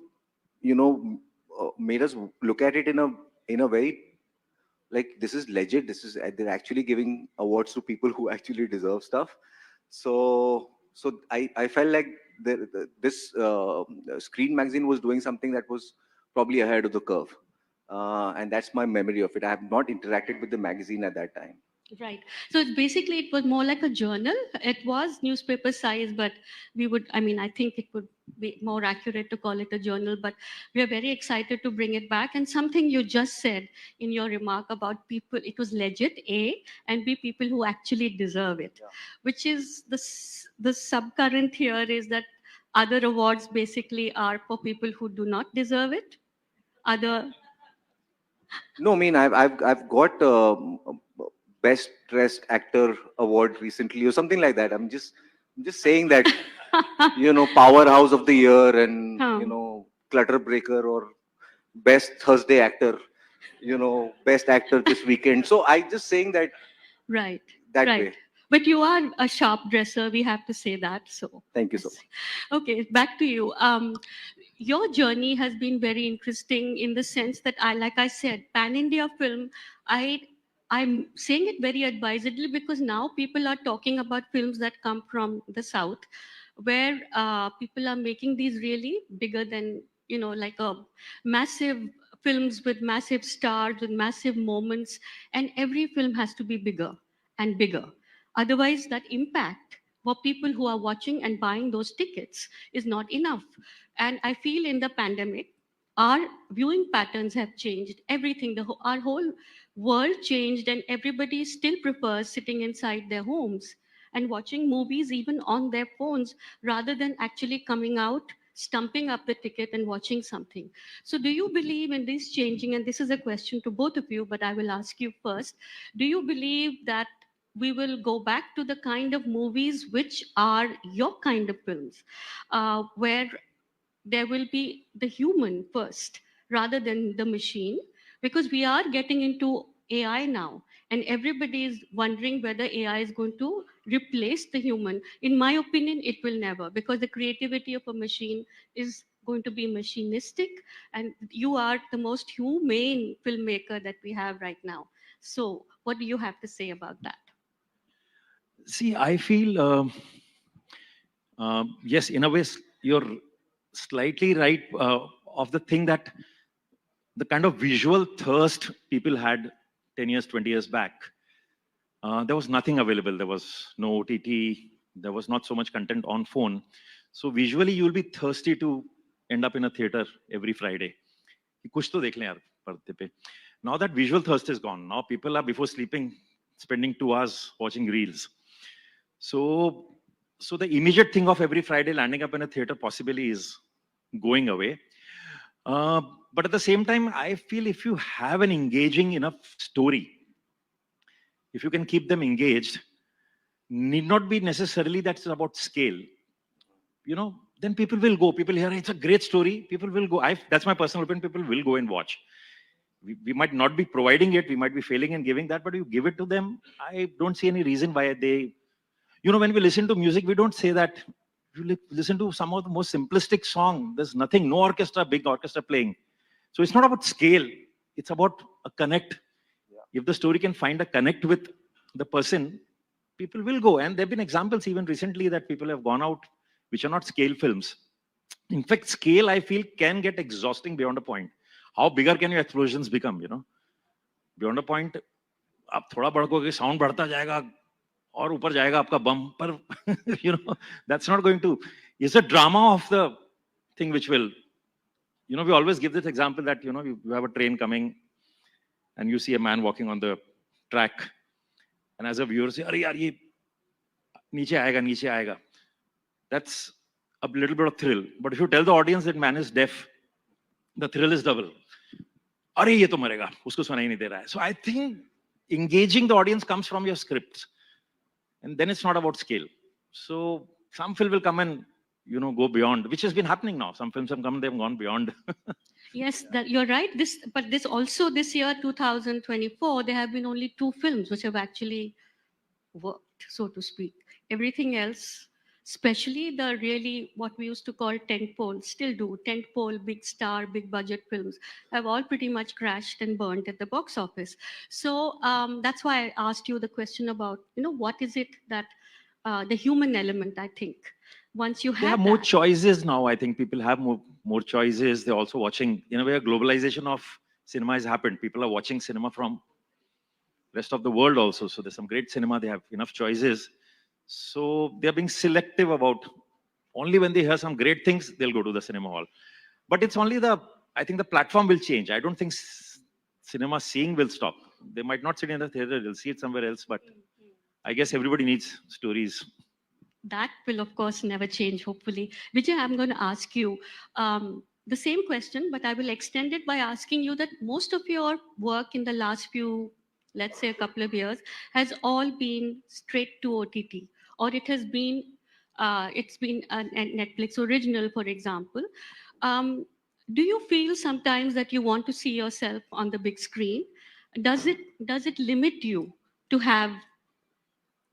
made us look at it in a very, like, this is legit. This is, they're actually giving awards to people who actually deserve stuff. So I felt like this Screen magazine was doing something that was probably ahead of the curve. And that's my memory of it. I have not interacted with the magazine at that time. Right. So it's basically, it was more like a journal. It was newspaper size, but I think it would be more accurate to call it a journal, but we are very excited to bring it back. And something you just said in your remark about people, it was legit, A, and B, people who actually deserve it, which is the subcurrent here is that other awards basically are for people who do not deserve it. No, I mean, I've got best dressed actor award recently or something like that. I'm just saying that, powerhouse of the year and clutter breaker or best Thursday actor, best actor this weekend. So I just saying that Right. that Right. way. But you are a sharp dresser, we have to say that. So Thank you so much. okay, back to you. Your journey has been very interesting in the sense that like I said, pan India film. I'm saying it very advisedly because now people are talking about films that come from the south, where people are making these really bigger than, like a massive films with massive stars, with massive moments, and every film has to be bigger and bigger. Otherwise, that impact for people who are watching and buying those tickets is not enough. And I feel in the pandemic, our viewing patterns have changed. Everything, our whole world changed, and everybody still prefers sitting inside their homes and watching movies even on their phones rather than actually coming out, stumping up the ticket and watching something. So do you believe in this changing? And this is a question to both of you, but I will ask you first. Do you believe that we will go back to the kind of movies which are your kind of films, where there will be the human first rather than the machine? Because we are getting into AI now, and everybody is wondering whether AI is going to replace the human. In my opinion, it will never, because the creativity of a machine is going to be machinistic, and you are the most humane filmmaker that we have right now. So, what do you have to say about that? See, I feel, yes, in a way, you're slightly right of the thing that the kind of visual thirst people had 10 years, 20 years back. There was nothing available. There was no OTT. There was not so much content on phone. So visually, you'll be thirsty to end up in a theater every Friday. Kuch to dekh le yaar parde pe. Now that visual thirst is gone. Now people are, before sleeping, spending 2 hours watching reels. So the immediate thing of every Friday landing up in a theater possibly is going away. But at the same time, I feel if you have an engaging enough story, if you can keep them engaged, need not be necessarily that's about scale. Then people will go. People hear it's a great story. People will go. That's my personal opinion. People will go and watch. We might not be providing it. We might be failing in giving that, but you give it to them. I don't see any reason why they. When we listen to music, we don't say that. You listen to some of the most simplistic song. There's nothing, no orchestra, big orchestra playing. So it's not about scale. it's about a connect. If the story can find a connect with the person, people will go. And there have been examples even recently that people have gone out, which are not scale films. In fact, scale, I feel, can get exhausting beyond a point. How bigger can your explosions become, you know? Beyond a point, आप थोड़ा बढ़कोगे, sound बढ़ता जाएगा, और ऊपर जाएगा आपका बम, पर you know, that's not going to. It's a drama of the thing which will, you know, we always give this example that, you know, you have a train coming and you see a man walking on the track, and as a viewer say, अरे यार ये नीचे आएगा. That's a little bit of thrill. But if you tell the audience that man is deaf, the thrill is double. अरे ये तो मरेगा, उसको सुनाई नहीं दे रहा है. So I think engaging the audience comes from your scripts, and then it's not about scale. So some film will come and, you know, go beyond, which has been happening now. Some films have come, they've gone beyond. Yes, that you're right. But this also this year, 2024, there have been only 2 films which have actually worked, so to speak. Everything else, especially the really what we used to call tentpole, still do tentpole, big star, big budget films, have all pretty much crashed and burned at the box office. So that's why I asked you the question about, you know, what is it that the human element, I think. Once you They have have more that, choices now. I think people have more choices. They're also watching, in a way, a globalization of cinema has happened. People are watching cinema from rest of the world also. So there's some great cinema. They have enough choices. So they're being selective about, only when they hear some great things, they'll go to the cinema hall. But it's only I think the platform will change. I don't think cinema seeing will stop. They might not sit in the theater, they'll see it somewhere else. But I guess everybody needs stories. that will of course never change, hopefully. Vijay, I'm going to ask you the same question, but I will extend it by asking you that most of your work in the last few, let's say a couple of years, has all been straight to OTT, or it has been it's been a Netflix original, for example. Do you feel sometimes that you want to see yourself on the big screen? Does it limit you to have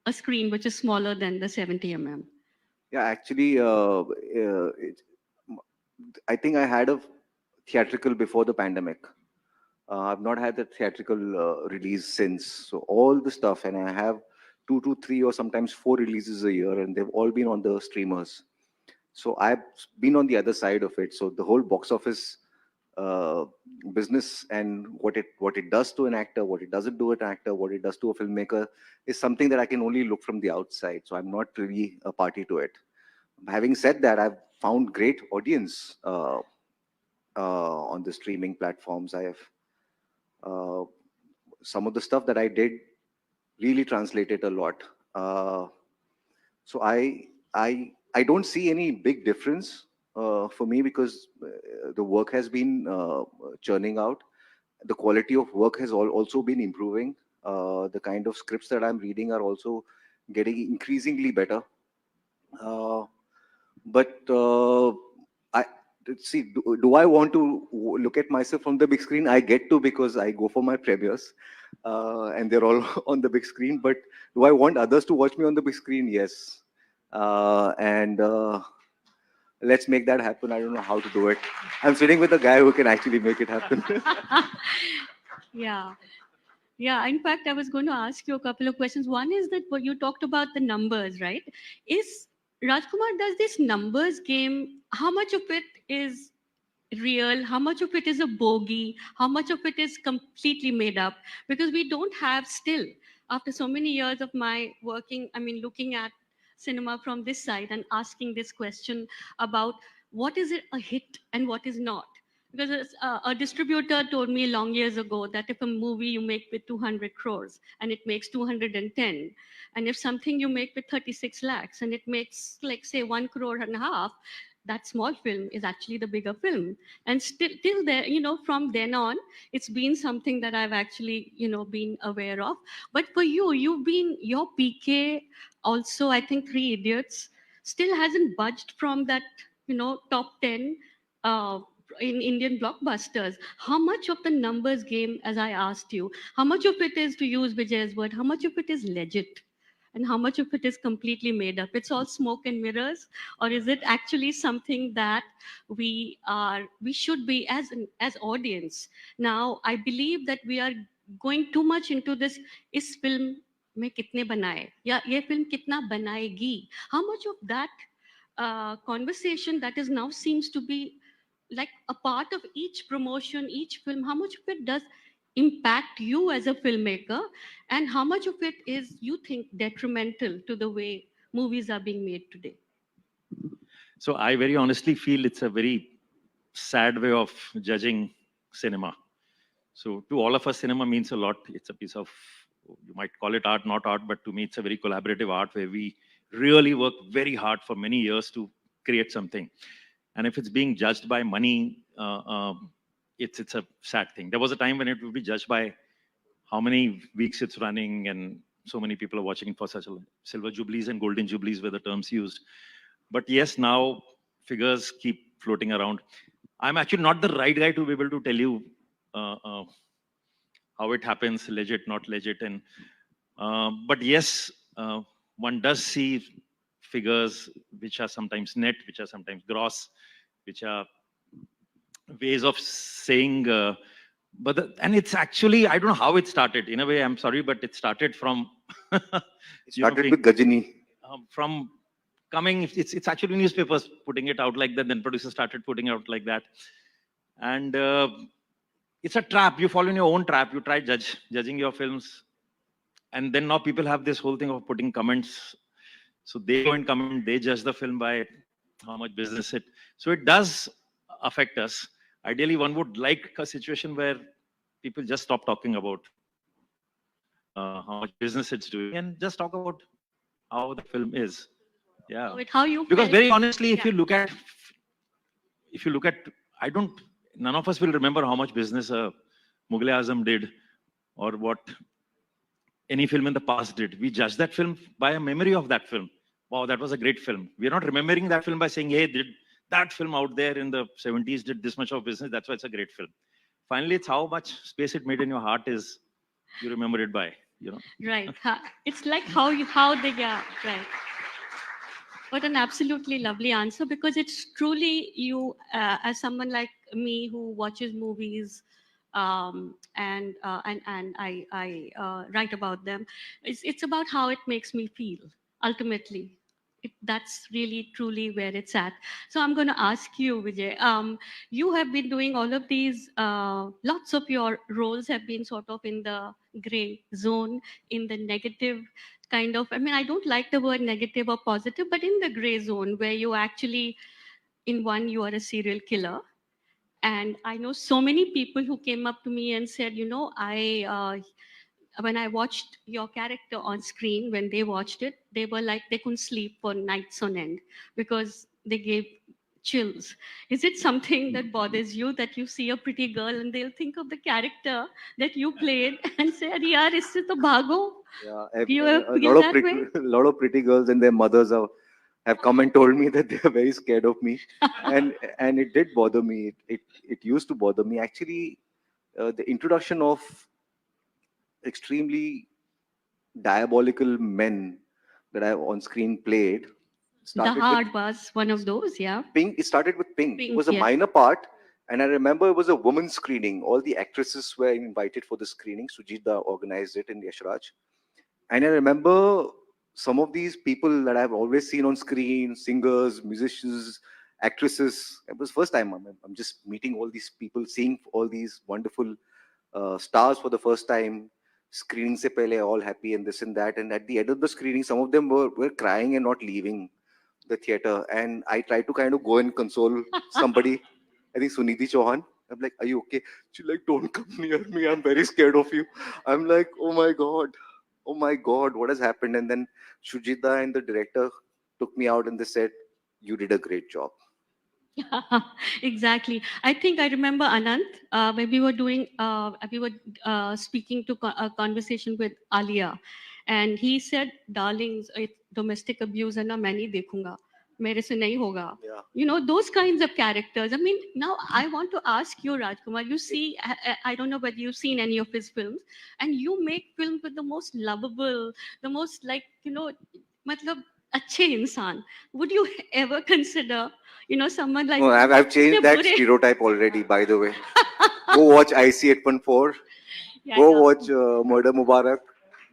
a screen which is smaller than the 70 mm? Yeah, actually, I think I had a theatrical before the pandemic. I've not had a theatrical release since. So all the stuff, and I have 2 to 3 or sometimes 4 releases a year, and they've all been on the streamers. So I've been on the other side of it. So the whole box office uh, business and what it does to an actor, what it doesn't do to an actor, what it does to a filmmaker is something that I can only look from the outside. So I'm not really a party to it. Having said that, I've found great audience on the streaming platforms. I have uh, some of the stuff that I did really translated a lot. So I don't see any big difference for me because the work has been churning out. The quality of work has also been improving. The kind of scripts that I'm reading are also getting increasingly better. Uh, but I see. Do I want to look at myself on the big screen? I get to because I go for my premieres, and they're all on the big screen. But do I want others to watch me on the big screen? Yes. And let's make that happen. I don't know how to do it. I'm sitting with a guy who can actually make it happen. Yeah. Yeah, in fact, I was going to ask you a couple of questions. One is that what you talked about the numbers, right? Is Rajkumar, does this numbers game, how much of it is real? How much of it is a bogey? How much of it is completely made up? Because we don't have still, after so many years of my working, I mean, looking at cinema from this side and asking this question about what is it a hit and what is not. Because a distributor told me long years ago that if a movie you make with 200 crores and it makes 210, and if something you make with 36 lakhs and it makes, like, say, 1.5 crore, that small film is actually the bigger film. And still, till there, from then on, it's been something that I've actually, been aware of. But for you, your PK also, I think Three Idiots still hasn't budged from that, top 10 uh, in Indian blockbusters. How much of the numbers game, as I asked you, how much of it is, to use Vijay's word, how much of it is legit? and how much of it is completely made up? It's all smoke and mirrors, or is it actually something that we should be as audience? Now, I believe that we are going too much into this. Is film में कितने बनाए या ये film कितना बनाएगी? How much of that conversation that is now seems to be like a part of each promotion, each film, how much of it does impact you as a filmmaker, and how much of it is, you think, detrimental to the way movies are being made today? So I very honestly feel it's a very sad way of judging cinema. So to all of us, cinema means a lot. It's a piece of, you might call it art, not art, but to me, it's a very collaborative art where we really work very hard for many years to create something. And if it's being judged by money, it's a sad thing. There was a time when it would be judged by how many weeks it's running, and so many people are watching it for such a silver jubilees and golden jubilees were the terms used. But yes, now figures keep floating around. I'm actually not the right guy to be able to tell you how it happens, legit, not legit. And but yes, one does see figures which are sometimes net, which are sometimes gross, which are ways of saying. And it's actually, I don't know how it started. In a way, I'm sorry, but it started from. It started with Gajini. From coming, it's actually newspapers putting it out like that. Then producers started putting out like that, and it's a trap. You fall in your own trap. You try judging your films, and then now people have this whole thing of putting comments. So they go and comment, they judge the film by how much business it. So it does affect us. Ideally, one would like a situation where people just stop talking about how much business it's doing and just talk about how the film is. Yeah. How you Because felt- very honestly, if Yeah. you look at, none of us will remember how much business Mughal Azam did or what any film in the past did. We judge that film by a memory of that film. Wow, that was a great film. We're not remembering that film by saying, hey, did that film out there in the 70s did this much of business, that's why it's a great film. Finally, it's how much space it made in your heart is you remember it by, you know. Right. It's like how they, yeah, right. What an absolutely lovely answer, because it's truly you, as someone like me who watches movies, and I write about them. It's about how it makes me feel. Ultimately, that's really truly where it's at. So I'm going to ask you, Vijay. You have been doing all of these. Lots of your roles have been sort of in the gray zone, in the negative kind of, I mean, I don't like the word negative or positive, but in the gray zone where you actually, in one, you are a serial killer. And I know so many people who came up to me and said, you know, when I watched your character on screen, when they watched it, they were like, they couldn't sleep for nights on end because they gave chills. Is it something that bothers you, that you see a pretty girl and they'll think of the character that you played and say, yaar, isse to bhago? Yeah, Do you a feel lot of that way? a lot of pretty girls and their mothers have come and told me that they are very scared of me, and it did bother me. It used to bother me actually. The introduction of extremely diabolical men that I on screen played The started Hard with was one of those, yeah. Pink. It started with Pink. It Pink, was a yeah. minor part, and I remember it was a women's screening. All the actresses were invited for the screening. Sujita organized it in Yashraj. And I remember some of these people that I've always seen on screen, singers, musicians, actresses. It was first time I'm just meeting all these people, seeing all these wonderful stars for the first time. Screening se pehle, all happy and this and that. And at the end of the screening, some of them were crying and not leaving the theater. And I tried to kind of go and console somebody. I think Sunidhi Chauhan. I'm like, are you okay? She's like, don't come near me. I'm very scared of you. I'm like, oh my God, what has happened? And then Shujita and the director took me out and they said, you did a great job. Exactly. I think I remember Anant, when we were speaking to a conversation with Alia, and he said, darlings, domestic abuse है ना मैं नहीं देखूंगा. मेरे से नहीं होगा. Yeah. You know, those kinds of characters. I mean, now I want to ask you, Rajkumar, you see, I don't know whether you've seen any of his films, and you make films with the most lovable, the most like, you know, matlab, अच्छे इंसान. Would you ever consider, you know, someone like No, I've changed इतने that बुरे- stereotype already, by the way. Go watch IC 814. Yeah, Go yeah. watch Murder Mubarak.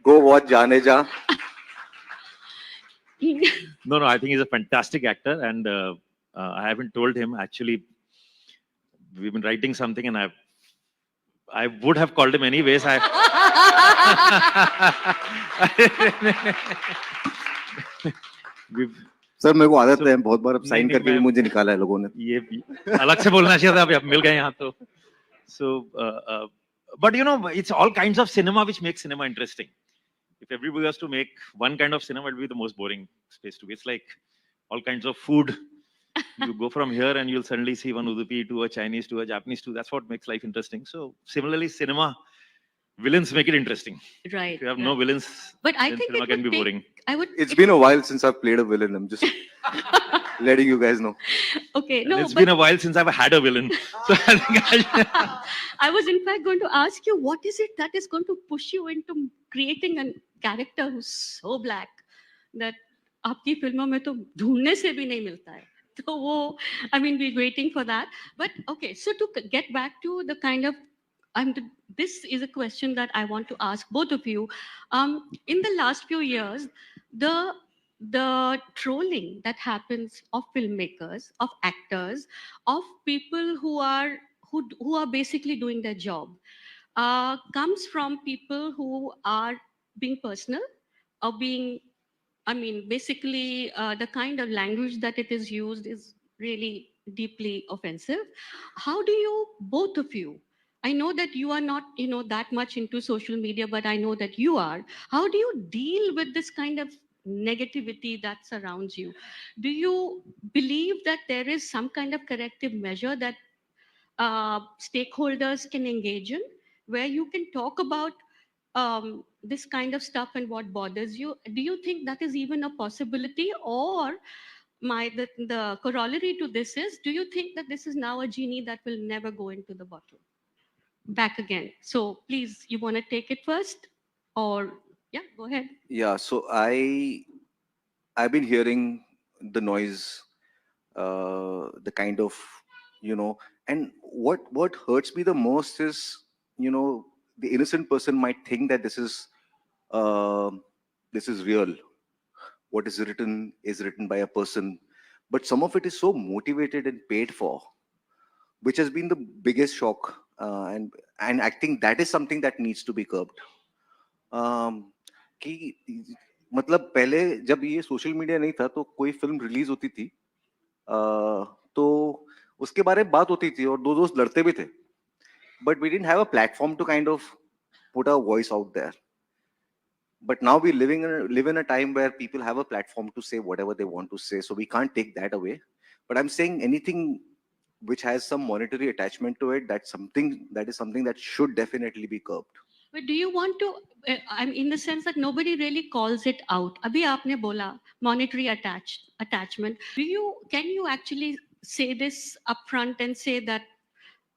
Go watch Jaane Ja. No, no, I think he's a fantastic actor, and I haven't told him actually. We've been writing something, and I would have called him anyways. we've sir मेरे को आदत So, है बहुत बार नहीं, sign नहीं, करके भी मैं- मुझे निकाला है लोगों ने. ये अलग से बोलना चाहिए था, अभी आप मिल गए यहाँ तो. So, but you know, it's all kinds of cinema which makes cinema interesting. If everybody was to make one kind of cinema, it would be the most boring space to be. It's like all kinds of food. You go from here and you'll suddenly see one Udupi to a Chinese to a Japanese to. That's what makes life interesting. So similarly, cinema villains make it interesting. Right. If you have right. no villains, But I then think cinema it can would be take, boring. I would. It's been a while since I've played a villain. I'm just letting you guys know. Okay. And No, it's but been a while since I've had a villain. So I think I was in fact going to ask you, what is it that is going to push you into creating a character who's so black that आपकी फिल्मों में तो ढूंढने से भी नहीं मिलता है. तो वो, I mean, we're waiting for that. But okay, so to get back to the kind of, this is a question that I want to ask both of you. In the last few years, the trolling that happens of filmmakers, of actors, of people who are basically doing their job, comes from people who are being personal or being, I mean, basically, the kind of language that it is used is really deeply offensive. How do you, both of you, I know that you are not, you know, that much into social media, but I know that you are. How do you deal with this kind of negativity that surrounds you? Do you believe that there is some kind of corrective measure that stakeholders can engage in, where you can talk about this kind of stuff and what bothers you? Do you think that is even a possibility? Or the corollary to this is, do you think that this is now a genie that will never go into the bottle back again? So please, you want to take it first? Or yeah, go ahead. Yeah, so I've been hearing the noise, the kind of, and what hurts me the most is, the innocent person might think that uh, this is real. What is written by a person, but some of it is so motivated and paid for, which has been the biggest shock, and I think that is something that needs to be curbed. कि मतलब पहले जब ये social media नहीं था तो कोई film release होती थी, तो उसके बारे में बात होती थी और दो दोस्त लड़ते भी थे, but we didn't have a platform to kind of put a voice out there. But now we live in a time where people have a platform to say whatever they want to say, so we can't take that away. But I'm saying anything which has some monetary attachment to it, that is something that should definitely be curbed. But do you want to, I'm in the sense that nobody really calls it out. Abhi aapne bola monetary attachment. Can you actually say this upfront and say that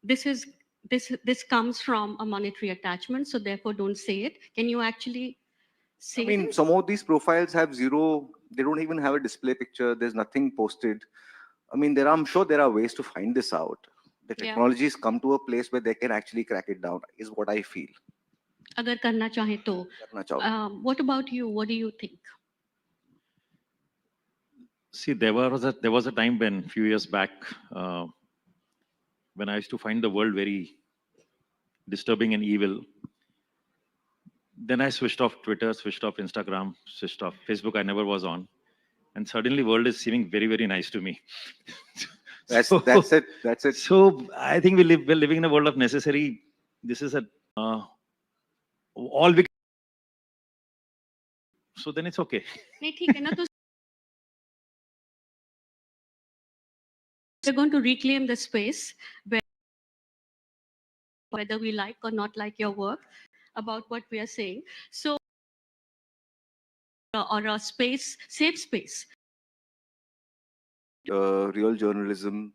this comes from a monetary attachment, so therefore don't say it? Can you actually say I mean, this? some of these profiles have zero, they don't even have a display picture, there's nothing posted. I mean, I'm sure there are ways to find this out. The Yeah. technology has come to a place where they can actually crack it down, is what I feel. Agar karna chahe to. Karna chaho. What about you? What do you think? see, there was a time when few years back, when I used to find the world very disturbing and evil. Then I switched off Twitter, switched off Instagram, switched off Facebook. I never was on, and suddenly world is seeming very, very nice to me. That's it. That's it. So I think we're living in a world of necessary. This is all we. So then it's okay. नहीं ठीक है ना तो we're going to reclaim the space where whether we like or not like your work about what we are saying. So or a space, safe space real journalism